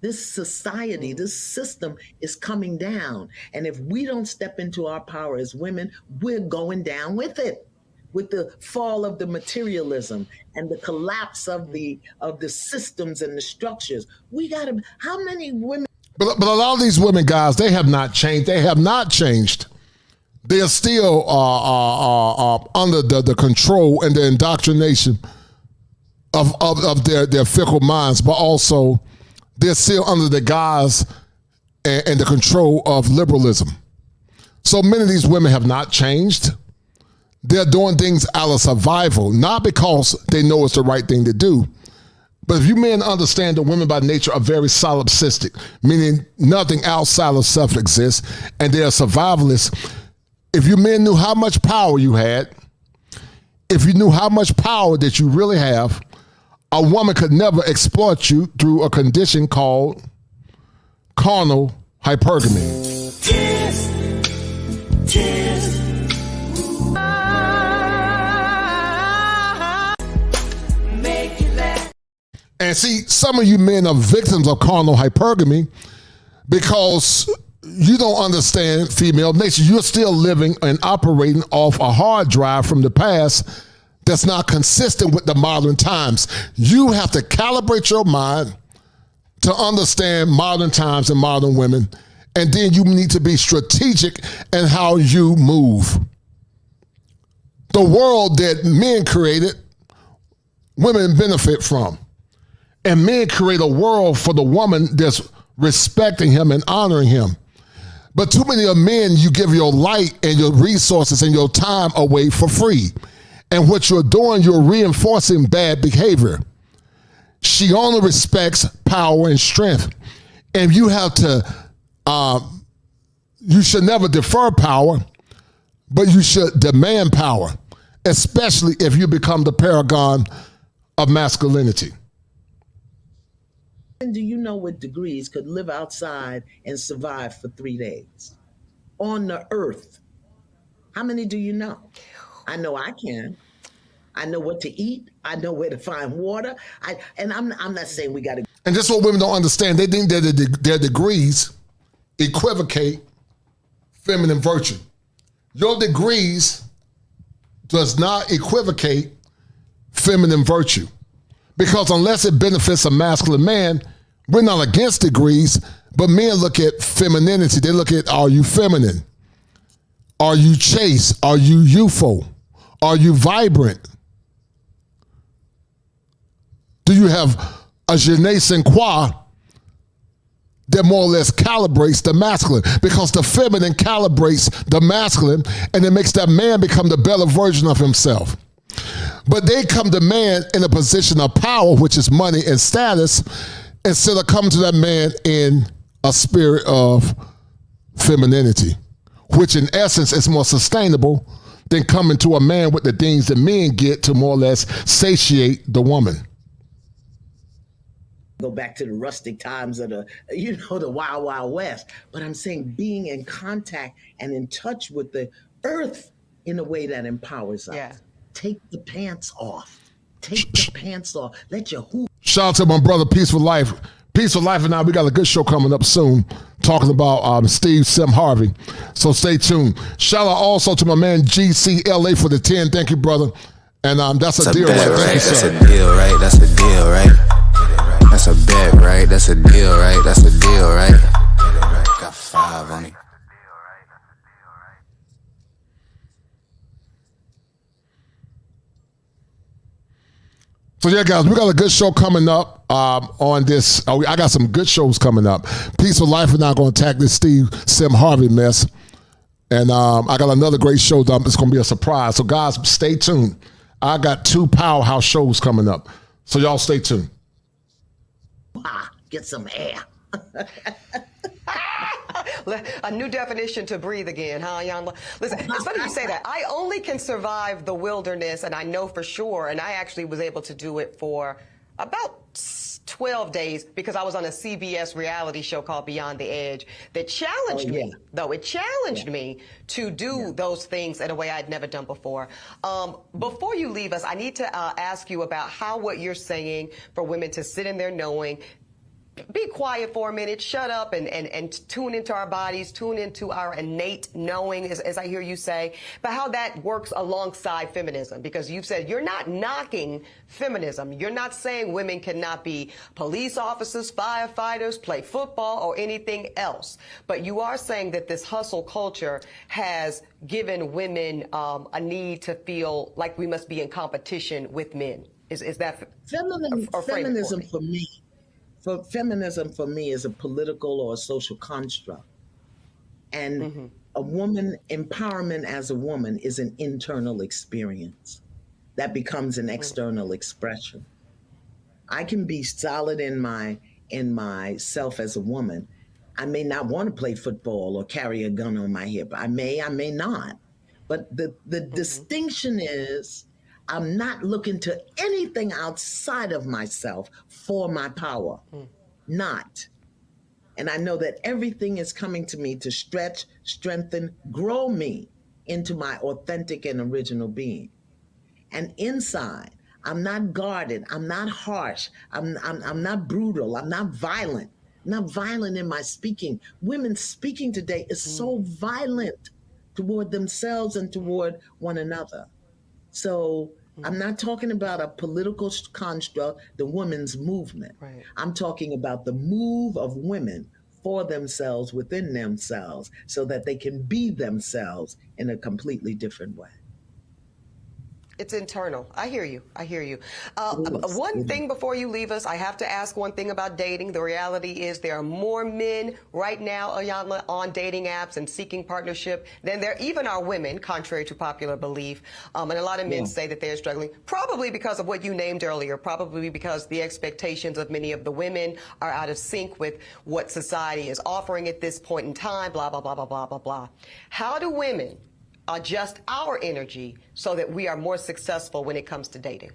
This society, this system is coming down. And if we don't step into our power as women, we're going down with it. With the fall of the materialism and the collapse of the systems and the structures. We got to, how many women? But a lot of these women, guys, they have not changed. They have not changed. They are still under the control and the indoctrination of their fickle minds, but also they're still under the guise and the control of liberalism. So many of these women have not changed. They're doing things out of survival, not because they know it's the right thing to do. But if you men understand that women by nature are very solipsistic, meaning nothing outside of self exists, and they are survivalists, if you men knew how much power you had, if you knew how much power that you really have, a woman could never exploit you through a condition called carnal hypergamy. Tears, tears. And see, some of you men are victims of carnal hypergamy because you don't understand female nature. You're still living and operating off a hard drive from the past that's not consistent with the modern times. You have to calibrate your mind to understand modern times and modern women, and then you need to be strategic in how you move. The world that men created, women benefit from. And men create a world for the woman that's respecting him and honoring him. But too many of men, you give your light and your resources and your time away for free. And what you're doing, you're reinforcing bad behavior. She only respects power and strength. And you have to, you should never defer power, but you should demand power, especially if you become the paragon of masculinity. Do you know with degrees could live outside and survive for 3 days on the earth? How many do you know? I know I can. I know what to eat. I know where to find water. I'm not saying we got to. And that's what women don't understand. They think that their degrees equivocate feminine virtue. Your degrees does not equivocate feminine virtue. Because unless it benefits a masculine man, we're not against degrees, but men look at femininity. They look at, are you feminine? Are you chaste? Are you youthful? Are you vibrant? Do you have a je ne sais quoi that more or less calibrates the masculine? Because the feminine calibrates the masculine, and it makes that man become the better version of himself. But they come to man in a position of power, which is money and status, instead of coming to that man in a spirit of femininity, which in essence is more sustainable than coming to a man with the things that men get to more or less satiate the woman. Go back to the rustic times of the Wild Wild West. But I'm saying being in contact and in touch with the earth in a way that empowers us. Yeah. Take the pants off. Take the pants off. Let your hoop. Shout out to my brother, Peaceful Life. Peaceful Life and I, we got a good show coming up soon talking about Steve Sim Harvey. So stay tuned. Shout out also to my man GCLA for the 10. Thank you, brother. And that's a deal, right? That's a deal, right? That's a deal, right? That's a bet, right? That's a deal, right? That's a deal, right? Got 5 on it. So yeah, guys, we got a good show coming up on this. I got some good shows coming up. Peaceful Life and I are going to attack this Steve Sim Harvey mess. And I got another great show that it's going to be a surprise. So guys, stay tuned. I got 2 powerhouse shows coming up. So y'all stay tuned. Get some air. A new definition to breathe again, huh, Jan? Listen, it's funny you say that. I only can survive the wilderness, and I know for sure, and I actually was able to do it for about 12 days because I was on a CBS reality show called Beyond the Edge that challenged me, though. It challenged me to do those things in a way I'd never done before. Before you leave us, I need to ask you about how what you're saying for women to sit in there knowing, be quiet for a minute, shut up and tune into our bodies, tune into our innate knowing, as I hear you say, but how that works alongside feminism. Because you've said you're not knocking feminism. You're not saying women cannot be police officers, firefighters, play football, or anything else. But you are saying that this hustle culture has given women a need to feel like we must be in competition with men. Is that feminism for me? Feminism for me is a political or a social construct. And a woman, empowerment as a woman is an internal experience that becomes an external expression. I can be solid in myself as a woman. I may not want to play football or carry a gun on my hip. I may not. But the distinction is I'm not looking to anything outside of myself for my power. Not. And I know that everything is coming to me to stretch, strengthen, grow me into my authentic and original being. And inside, I'm not guarded. I'm not harsh. I'm not brutal. I'm not violent. I'm not violent in my speaking. Women speaking today is so violent toward themselves and toward one another. So I'm not talking about a political construct, the women's movement. Right. I'm talking about the move of women for themselves, within themselves, so that they can be themselves in a completely different way. It's internal. I hear you. One thing before you leave us, I have to ask one thing about dating. The reality is there are more men right now, Ayanla, on dating apps and seeking partnership than there even are women, contrary to popular belief. And a lot of men say that they're struggling, probably because of what you named earlier, probably because the expectations of many of the women are out of sync with what society is offering at this point in time, blah, blah, blah, blah, blah, blah, blah. How do women adjust our energy so that we are more successful when it comes to dating?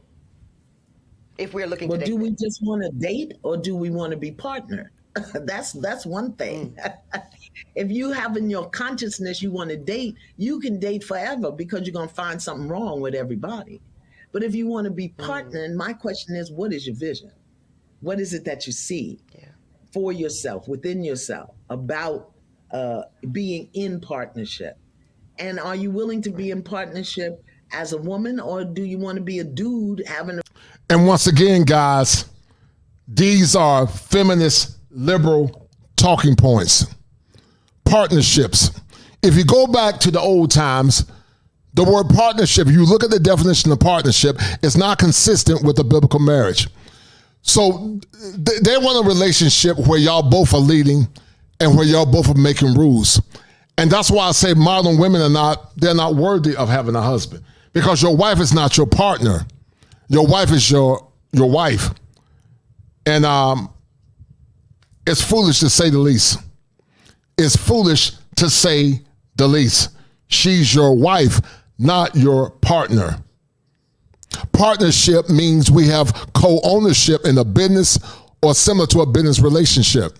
If we're looking to date. Do we just want to date or do we want to be partnered? That's one thing. If you have in your consciousness you want to date, you can date forever because you're going to find something wrong with everybody. But if you want to be partnering, my question is, what is your vision? What is it that you see for yourself, within yourself, about being in partnership? And are you willing to be in partnership as a woman, or do you want to be a dude having a... And once again, guys, these are feminist, liberal talking points. Partnerships. If you go back to the old times, the word partnership, if you look at the definition of partnership, it's not consistent with a biblical marriage. So they want a relationship where y'all both are leading and where y'all both are making rules. And that's why I say modern women they're not worthy of having a husband, because your wife is not your partner. Your wife is your wife. And it's foolish to say the least. It's foolish to say the least. She's your wife, not your partner. Partnership means we have co-ownership in a business or similar to a business relationship.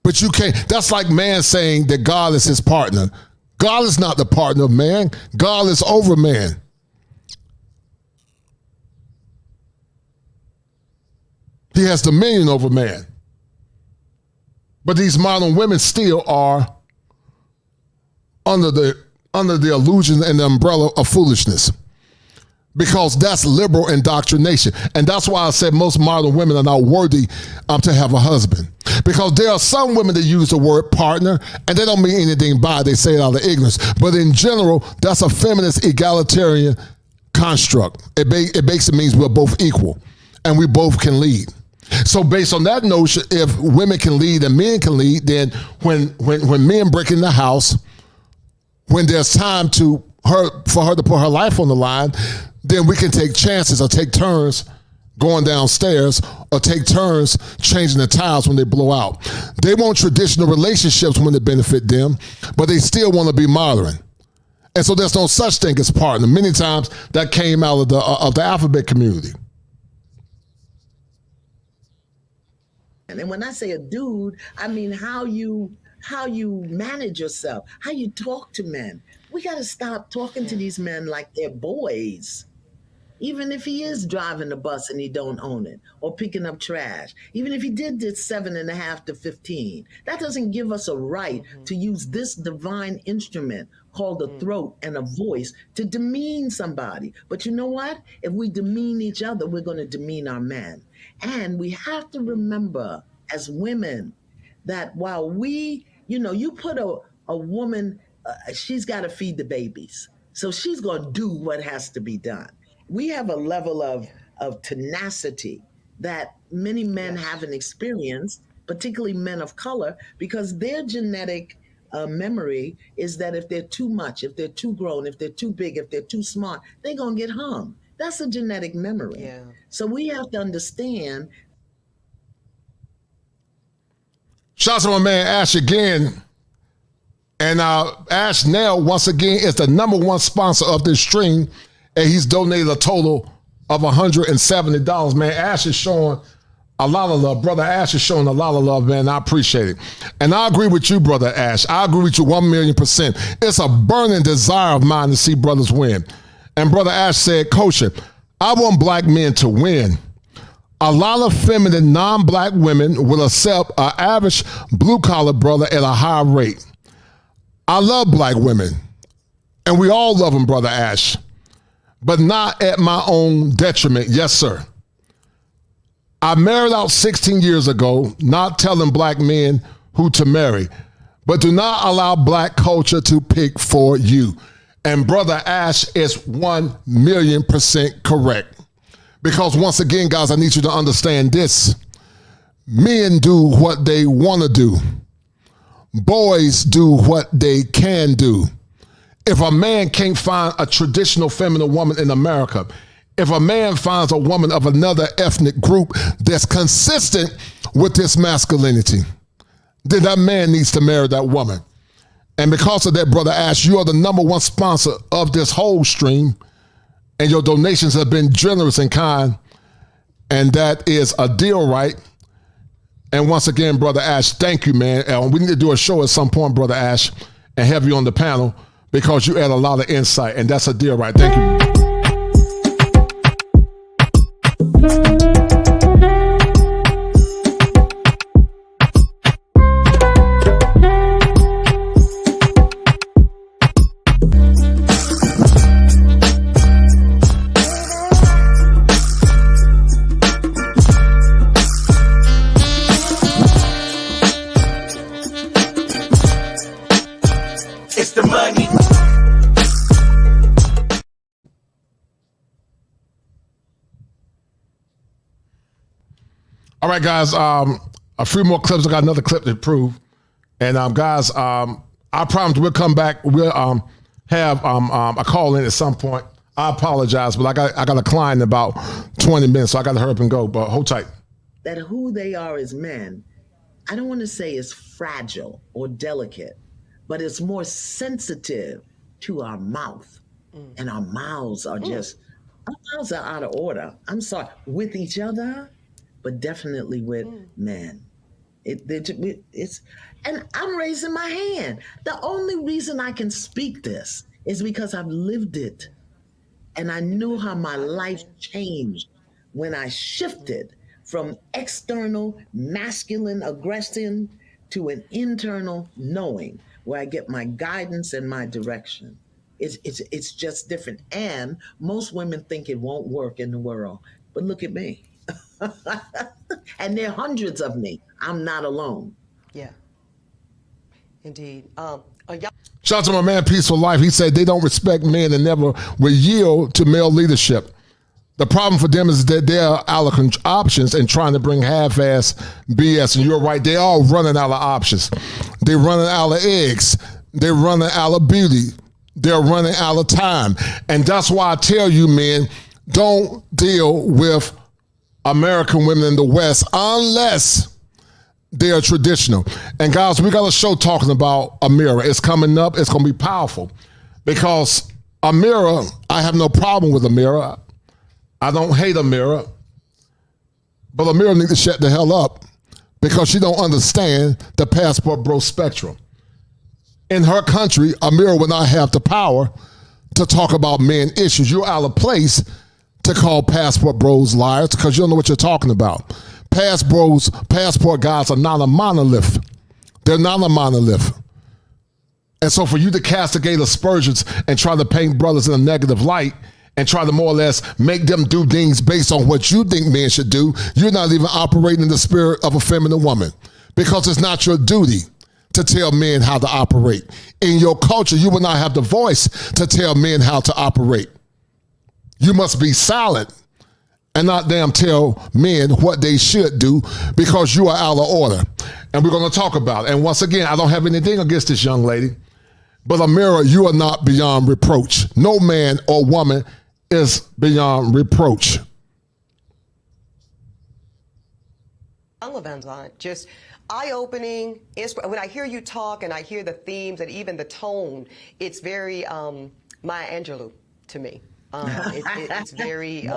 But you can't, that's like man saying that God is his partner. God is not the partner of man. God is over man. He has dominion over man. But these modern women still are under the illusion and the umbrella of foolishness, because that's liberal indoctrination. And that's why I said most modern women are not worthy to have a husband, because there are some women that use the word partner and they don't mean anything by it. They say it out of ignorance. But in general, that's a feminist egalitarian construct. It basically means we're both equal and we both can lead. So based on that notion, if women can lead and men can lead, then when men break in the house, when there's time for her to put her life on the line, then we can take chances or take turns going downstairs or take turns changing the tires when they blow out. They want traditional relationships when they benefit them, but they still want to be modern. And so there's no such thing as partner. Many times that came out of the alphabet community. And when I say a dude, I mean how you manage yourself, how you talk to men. We got to stop talking to these men like they're boys. Even if he is driving the bus and he don't own it, or picking up trash, even if he did 7.5 to 15, that doesn't give us a right to use this divine instrument called a throat and a voice to demean somebody. But you know what? If we demean each other, we're going to demean our men. And we have to remember as women that while we, you put a woman, she's got to feed the babies. So she's going to do what has to be done. We have a level of tenacity that many men haven't experienced, particularly men of color, because their genetic memory is that if they're too much, if they're too grown, if they're too big, if they're too smart, they're going to get hung. That's a genetic memory. Yeah. So we have to understand. Shouts to my man Ash again. And Ash now, once again, is the #1 sponsor of this stream. And he's donated a total of $170. Man, Ash is showing a lot of love. Brother Ash is showing a lot of love, man. I appreciate it. And I agree with you, Brother Ash. I agree with you 1,000,000%. It's a burning desire of mine to see brothers win. And Brother Ash said, Kosher, I want black men to win. A lot of feminine, non-black women will accept an average blue-collar brother at a high rate. I love black women, and we all love them, Brother Ash, but not at my own detriment. Yes, sir. I married out 16 years ago, not telling black men who to marry, but do not allow black culture to pick for you. And Brother Ash is 1,000,000% correct. Because once again, guys, I need you to understand this. Men do what they want to do. Boys do what they can do. If a man can't find a traditional feminine woman in America, if a man finds a woman of another ethnic group that's consistent with this masculinity, then that man needs to marry that woman. And because of that, Brother Ash, you are the #1 sponsor of this whole stream, and your donations have been generous and kind, and that is a deal, right? And once again, Brother Ash, thank you, man. We need to do a show at some point, Brother Ash, and have you on the panel, because you add a lot of insight, and that's a deal, right? Thank you. It's the money. All right, guys. A few more clips. I got another clip to prove. And guys, I promise we'll come back. We'll have a call in at some point. I apologize, but I got a client in about 20 minutes, so I got to hurry up and go. But hold tight. That who they are as men, I don't want to say is fragile or delicate, but it's more sensitive to our mouth. And our mouths are our mouths are out of order. I'm sorry, with each other, but definitely with men. It's, and I'm raising my hand. The only reason I can speak this is because I've lived it. And I knew how my life changed when I shifted from external masculine aggression to an internal knowing where I get my guidance and my direction. It's just different. And most women think it won't work in the world. But look at me. And there are hundreds of me. I'm not alone. Yeah. Indeed. Shout out to my man, Peaceful Life. He said they don't respect men and never will yield to male leadership. The problem for them is that they're out of options and trying to bring half-ass BS. And you're right, they're all running out of options. They're running out of eggs. They're running out of beauty. They're running out of time. And that's why I tell you, men, don't deal with American women in the West unless they are traditional. And guys, we got a show talking about Amira. It's coming up. It's going to be powerful because Amira, I have no problem with Amira. I don't hate Amira, but Amira needs to shut the hell up because she don't understand the passport bro spectrum. In her country, Amira will not have the power to talk about men issues. You're out of place to call passport bros liars because you don't know what you're talking about. Passport guys are not a monolith. They're not a monolith. And so for you to castigate aspersions and try to paint brothers in a negative light and try to more or less make them do things based on what you think men should do, you're not even operating in the spirit of a feminine woman because it's not your duty to tell men how to operate. In your culture, you will not have the voice to tell men how to operate. You must be silent and not damn tell men what they should do because you are out of order. And we're going to talk about it. And once again, I don't have anything against this young lady, but Amira, you are not beyond reproach. No man or woman is beyond reproach. Just eye-opening. When I hear you talk and I hear the themes and even the tone, it's very Maya Angelou to me. It's very.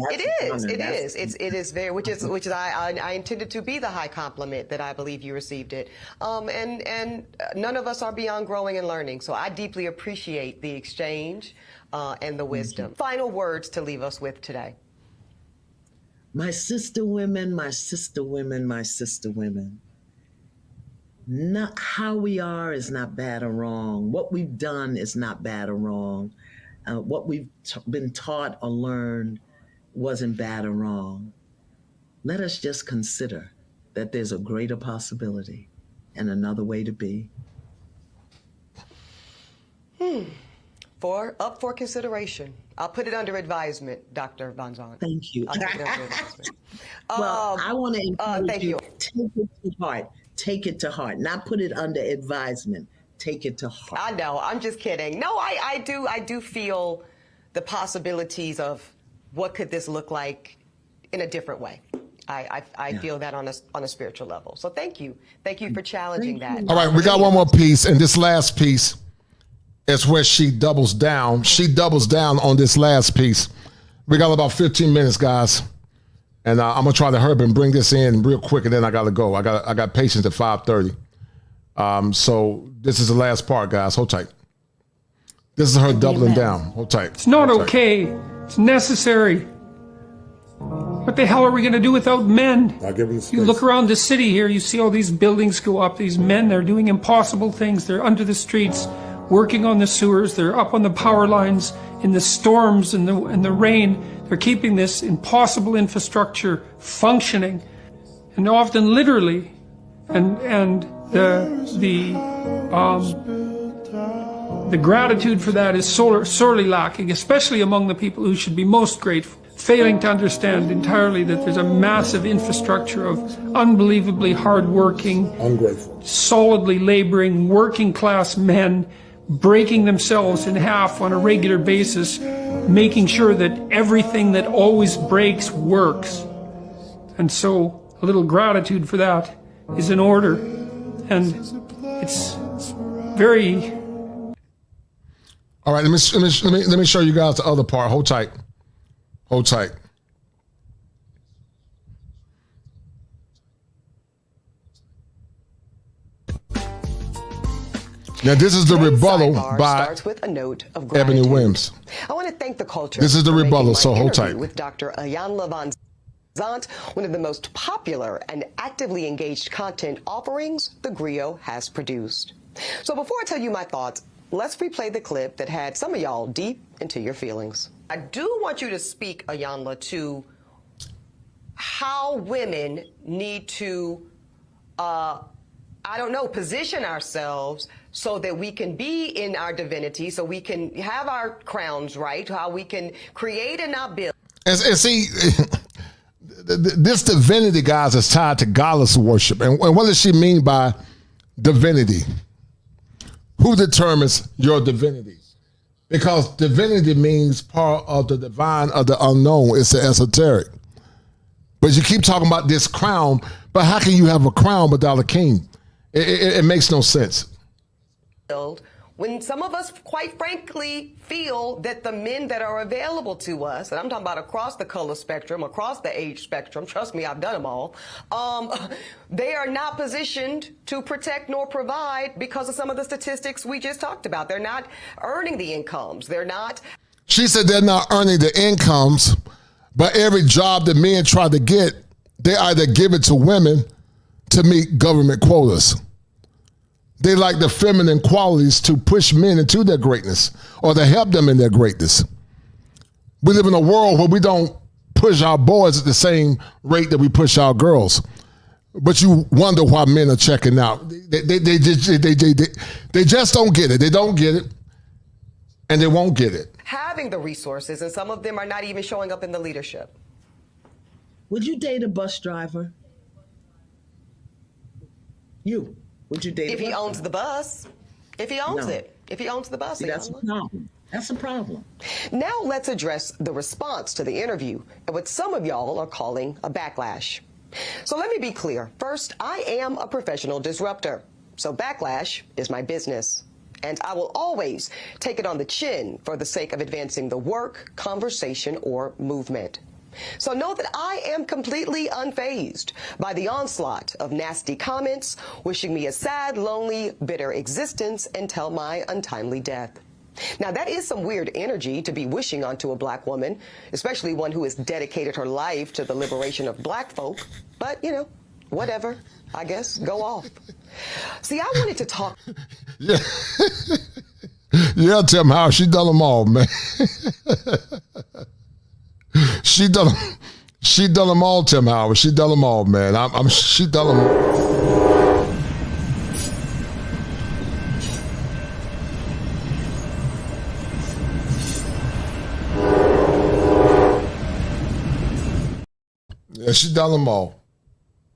It is very. Which is I intended to be the high compliment that I believe you received it. And none of us are beyond growing and learning. So I deeply appreciate the exchange and the wisdom. Final words to leave us with today. My sister women, my sister women, my sister women. Not how we are is not bad or wrong. What we've done is not bad or wrong. What we've been taught or learned wasn't bad or wrong. Let us just consider that there's a greater possibility and another way to be. Up for consideration. I'll put it under advisement, Dr. Van Zant. Thank you. I'll put it under advisement. Well, I want to encourage you, you. Take it to heart. Take it to heart. Not put it under advisement. Take it to heart. I know. I'm just kidding. No, I do feel the possibilities of what could this look like in a different way. I feel that on a spiritual level. So thank you. Thank you for challenging that. All right, we got one more piece, and this last piece is where she doubles down. She doubles down on this last piece. We got about 15 minutes, guys. And I'm going to try to hurry and bring this in real quick, and then I got to go. I got patients at 5:30. So this is the last part, guys. Hold tight. This is her doubling down. Hold tight. It's not okay. It's necessary. What the hell are we going to do without men? You look around the city here, you see all these buildings go up, these men, they're doing impossible things. They're under the streets, working on the sewers, they're up on the power lines, in the storms and the rain. They're keeping this impossible infrastructure functioning, and often literally, and the gratitude for that is sorely lacking, especially among the people who should be most grateful, failing to understand entirely that there's a massive infrastructure of unbelievably hardworking, ungrateful, solidly laboring, working class men breaking themselves in half on a regular basis, making sure that everything that always breaks works. And so a little gratitude for that is in order, and it's very... All right, let me show you guys the other part. Hold tight. Hold tight. Now, this is the rebuttal by starts with a note of Eboni Wims. I want to thank the culture. This is the rebuttal, so hold tight. With Dr. Iyanla Vanzant, one of the most popular and actively engaged content offerings the Griot has produced. So before I tell you my thoughts, let's replay the clip that had some of y'all deep into your feelings. I do want you to speak, Iyanla, to how women need to, position ourselves so that we can be in our divinity, so we can have our crowns right, how we can create and not build. And see, this divinity, guys, is tied to godless worship. And what does she mean by divinity? Who determines your divinity? Because divinity means part of the divine, of the unknown. It's the esoteric. But you keep talking about this crown, but how can you have a crown without a king? It makes no sense. When some of us, quite frankly, feel that the men that are available to us, and I'm talking about across the color spectrum, across the age spectrum, trust me, I've done them all, they are not positioned to protect nor provide because of some of the statistics we just talked about. They're not earning the incomes. They're not. She said they're not earning the incomes, but every job that men try to get, they either give it to women to meet government quotas. They like the feminine qualities to push men into their greatness or to help them in their greatness. We live in a world where we don't push our boys at the same rate that we push our girls. But you wonder why men are checking out. They just don't get it. They don't get it, and they won't get it. Having the resources, and some of them are not even showing up in the leadership. Would you date a bus driver? You. Would you date if he owns the bus? If he owns it. If he owns the bus. See, that's a problem. That's a problem. Now let's address the response to the interview and what some of y'all are calling a backlash. So let me be clear. First, I am a professional disruptor. So backlash is my business. And I will always take it on the chin for the sake of advancing the work, conversation, or movement. So know that I am completely unfazed by the onslaught of nasty comments, wishing me a sad, lonely, bitter existence until my untimely death. Now, that is some weird energy to be wishing onto a black woman, especially one who has dedicated her life to the liberation of black folk. But, you know, whatever, I guess, go off. See, I wanted to talk. Yeah, yeah, Tim Howard, she done them all, man. She done them all, Tim Howard. She done them all, man. She done them all. Yeah, she done them all.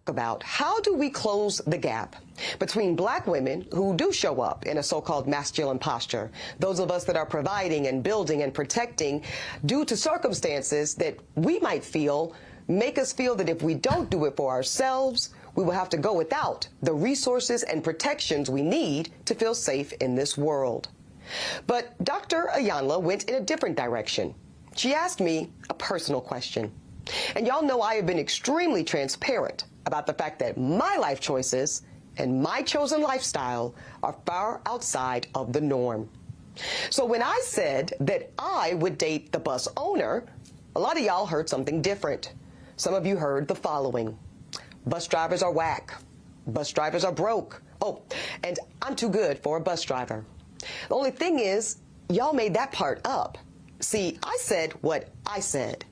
About how do we close the gap between black women who do show up in a so-called masculine posture, those of us that are providing and building and protecting due to circumstances that we might feel make us feel that if we don't do it for ourselves, we will have to go without the resources and protections we need to feel safe in this world. But Dr. Iyanla went in a different direction. She asked me a personal question. And y'all know I have been extremely transparent about the fact that my life choices and my chosen lifestyle are far outside of the norm. So when I said that I would date the bus owner, a lot of y'all heard something different. some of you heard the following. Bus drivers are whack. Bus drivers are broke. Oh, and I'm too good for a bus driver. The only thing is, y'all made that part up. See, I said what I said.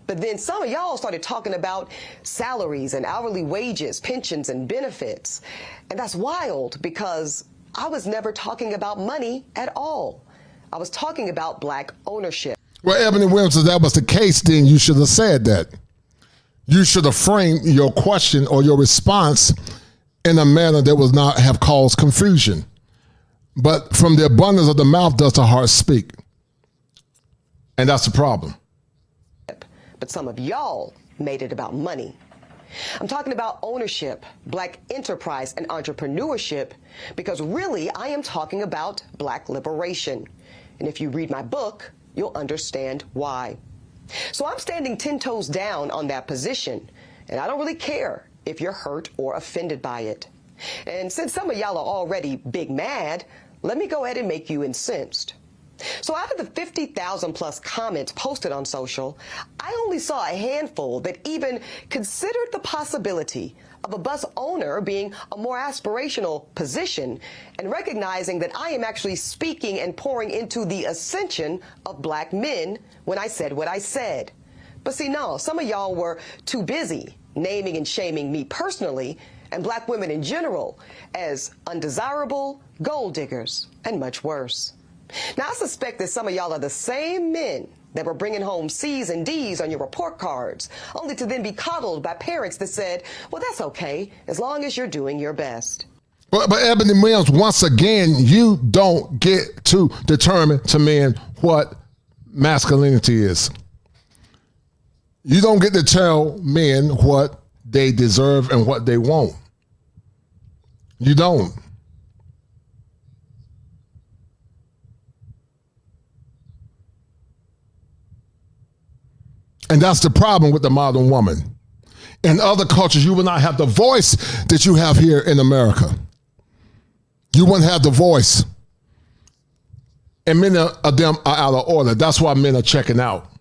But then some of y'all started talking about salaries and hourly wages, pensions and benefits. And that's wild because I was never talking about money at all. I was talking about black ownership. Well, Eboni Williams, if that was the case, then you should have said that. You should have framed your question or your response in a manner that would not have caused confusion. But from the abundance of the mouth does the heart speak. And that's the problem. But some of y'all made it about money. I'm talking about ownership, black enterprise, and entrepreneurship, because really I am talking about black liberation. And if you read my book, you'll understand why. So I'm standing 10 toes down on that position, and I don't really care if you're hurt or offended by it. And since some of y'all are already big mad, let me go ahead and make you incensed. So out of the 50,000 plus comments posted on social, I only saw a handful that even considered the possibility of a bus owner being a more aspirational position and recognizing that I am actually speaking and pouring into the ascension of black men when I said what I said. But see, no, some of y'all were too busy naming and shaming me personally and black women in general as undesirable, gold diggers, and much worse. Now, I suspect that some of y'all are the same men that were bringing home C's and D's on your report cards, only to then be coddled by parents that said, well, that's okay, as long as you're doing your best. But Eboni Williams, once again, you don't get to determine to men what masculinity is. You don't get to tell men what they deserve and what they want. You don't. And that's the problem with the modern woman. In other cultures, you will not have the voice that you have here in America. You wouldn't have the voice. And many of them are out of order. That's why men are checking out.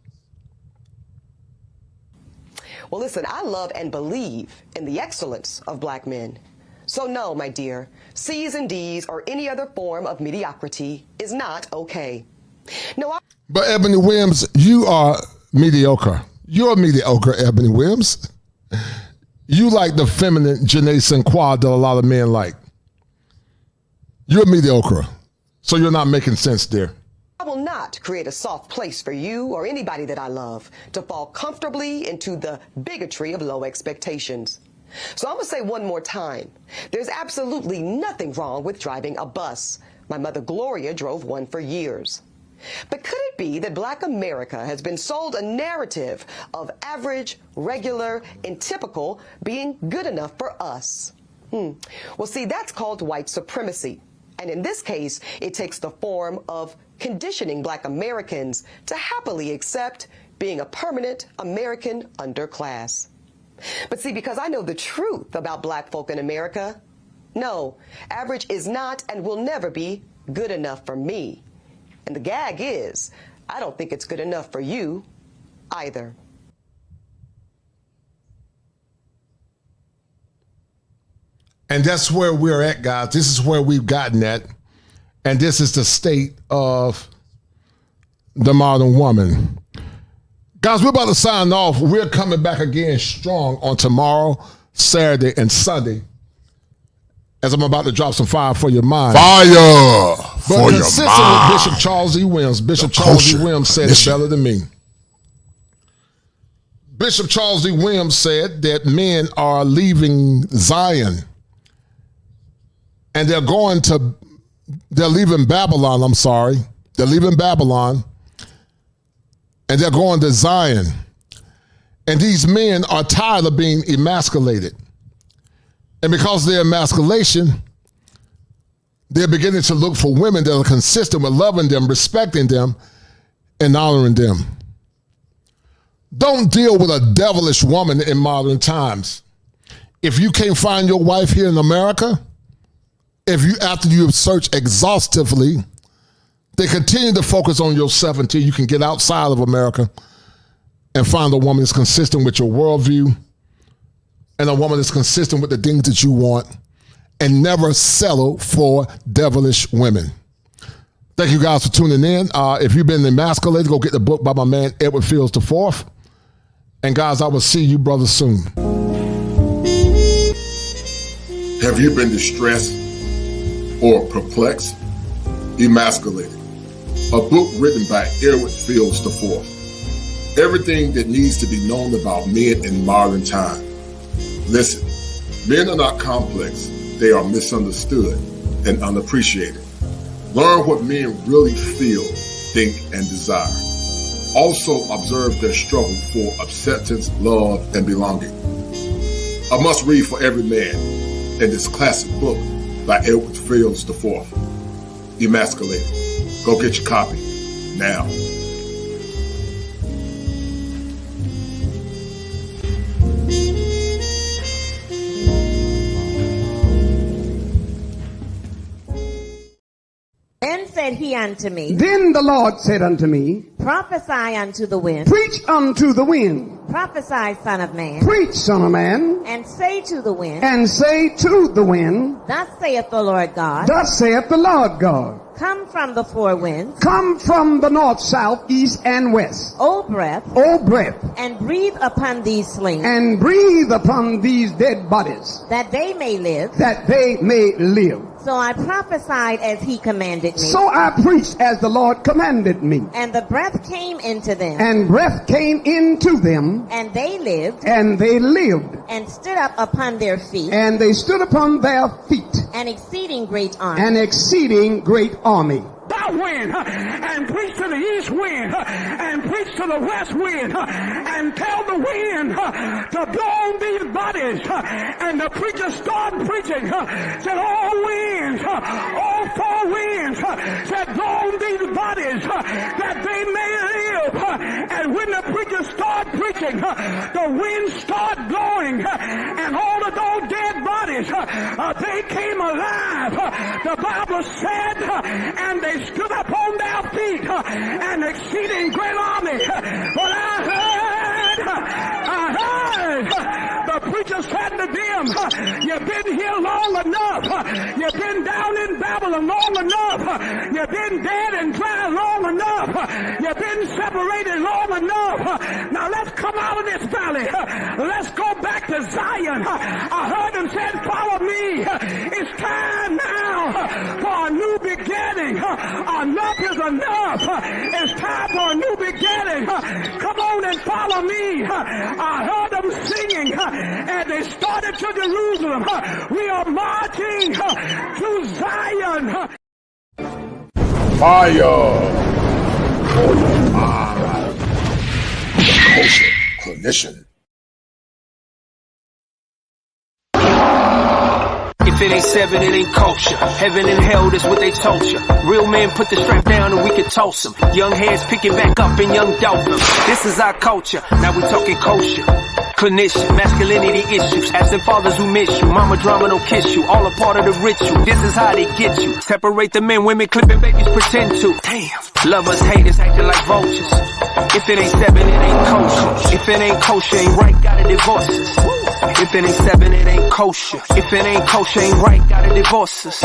Well, listen, I love and believe in the excellence of black men. So no, my dear, C's and D's or any other form of mediocrity is not okay. No, But Eboni Williams, you are mediocre. You're mediocre, Eboni Williams. You like the feminine Janae Sinqua that a lot of men like. You're mediocre. So you're not making sense there. I will not create a soft place for you or anybody that I love to fall comfortably into the bigotry of low expectations. So I'm going to say one more time. There's absolutely nothing wrong with driving a bus. My mother Gloria drove one for years. But could it be that black America has been sold a narrative of average, regular, and typical being good enough for us? Well, see, that's called white supremacy. And in this case, it takes the form of conditioning black Americans to happily accept being a permanent American underclass. But see, because I know the truth about black folk in America, no, average is not and will never be good enough for me. And the gag is, I don't think it's good enough for you either. And that's where we're at, guys. This is where we've gotten at. And this is the state of the modern woman. Guys, we're about to sign off. We're coming back again strong on tomorrow, Saturday, and Sunday. As I'm about to drop some fire for your mind. Fire for your mind. With Bishop Charles E. Williams. Bishop Charles E. Williams said it better than me. Bishop Charles E. Williams said that men are leaving Zion. And they're leaving Babylon, I'm sorry. They're leaving Babylon. And they're going to Zion. And these men are tired of being emasculated. And because of their emasculation, they're beginning to look for women that are consistent with loving them, respecting them, and honoring them. Don't deal with a devilish woman in modern times. If you can't find your wife here in America, after you have searched exhaustively, they continue to focus on yourself until you can get outside of America and find a woman that's consistent with your worldview and a woman that's consistent with the things that you want, and never settle for devilish women. Thank you guys for tuning in. If you've been emasculated, go get the book by my man, Edward Fields IV. And guys, I will see you brothers soon. Have you been distressed or perplexed? Emasculated. A book written by Edward Fields IV. Everything that needs to be known about men in modern time. Listen, men are not complex. They are misunderstood and unappreciated. Learn what men really feel, think, and desire. Also observe their struggle for acceptance, love, and belonging. A must read for every man in this classic book by Edward Fields IV, Emasculated. Go get your copy now. Then said he unto me, Then the Lord said unto me, Prophesy unto the wind. Preach unto the wind. Prophesy, son of man. Preach, son of man. And say to the wind. And say to the wind, Thus saith the Lord God. Thus saith the Lord God. Come from the four winds. Come from the north, south, east, and west. O breath. O breath. And breathe upon these slain. And breathe upon these dead bodies. That they may live. That they may live. So I prophesied as he commanded me. So I preached as the Lord commanded me. And the breath came into them. And breath came into them. And they lived. And they lived. And stood up upon their feet. And they stood upon their feet. An exceeding great army. An exceeding great army. That wind, and preach to the east wind, and preach to the west wind, and tell the wind to blow on these bodies. And the preacher started preaching, said all winds, all four winds, said blow on these bodies that they may live. And when the preacher started preaching, the wind started blowing, and all of those dead bodies, they came alive. The Bible said, and they stood up on their feet, an exceeding great army. But I heard the preacher said to them, you've been here long enough. You've been down in Babylon long enough. You've been dead and dry long enough. You've been separated long enough. Now let's come out of this valley. Let's go back to Zion. I heard him say, follow me. It's time now for a new beginning. Enough is enough. It's time for a new beginning. Come on and follow me. I heard them singing, and they started to Jerusalem. We are marching to Zion. Fire for your mind. Culture Clinician. If it ain't seven, it ain't culture. Heaven and hell, that's what they told you. Real men put the strap down and we can toss them. Young heads picking back up and young dolphins. This is our culture. Now we talking kosher. Clinician, masculinity issues. Asking fathers who miss you. Mama drama don't kiss you. All a part of the ritual. This is how they get you. Separate the men, women clipping babies pretend to. Damn. Lovers, haters acting like vultures. If it ain't seven, it ain't kosher. If it ain't kosher, ain't right, gotta divorce us. If it ain't seven, it ain't kosher. If it ain't kosher, ain't right, gotta divorce us.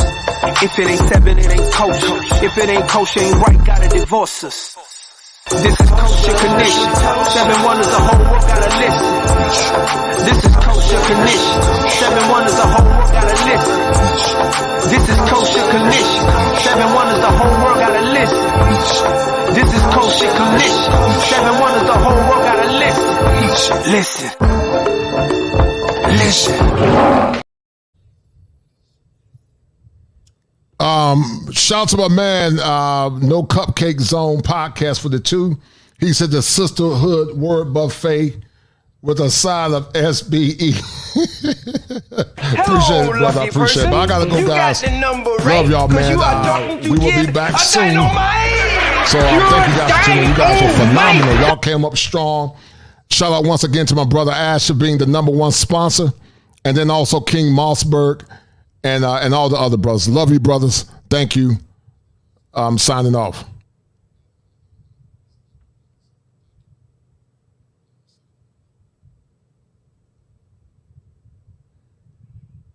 If it ain't seven, it ain't kosher. If it ain't kosher, ain't right, gotta divorce us. This is kosher condition. 7 wonders, the whole world gotta listen. This is kosher condition. 7 wonders, the whole world gotta listen. This is kosher condition. 7 wonders, the whole world gotta listen. This is kosher condition. 7 wonders, the whole world gotta listen. Listen. Listen. Shout to my man, No Cupcake Zone podcast for the 2. He said the Sisterhood Word Buffet with a side of SBE. Appreciate it, brother. I appreciate it. But I gotta go, guys. Love y'all, man. We will be back soon. So thank you guys for tuning in. You guys were phenomenal. Y'all came up strong. Shout out once again to my brother Asher being the #1 sponsor, and then also King Mossberg and all the other brothers. Love you, brothers. Thank you. I'm signing off.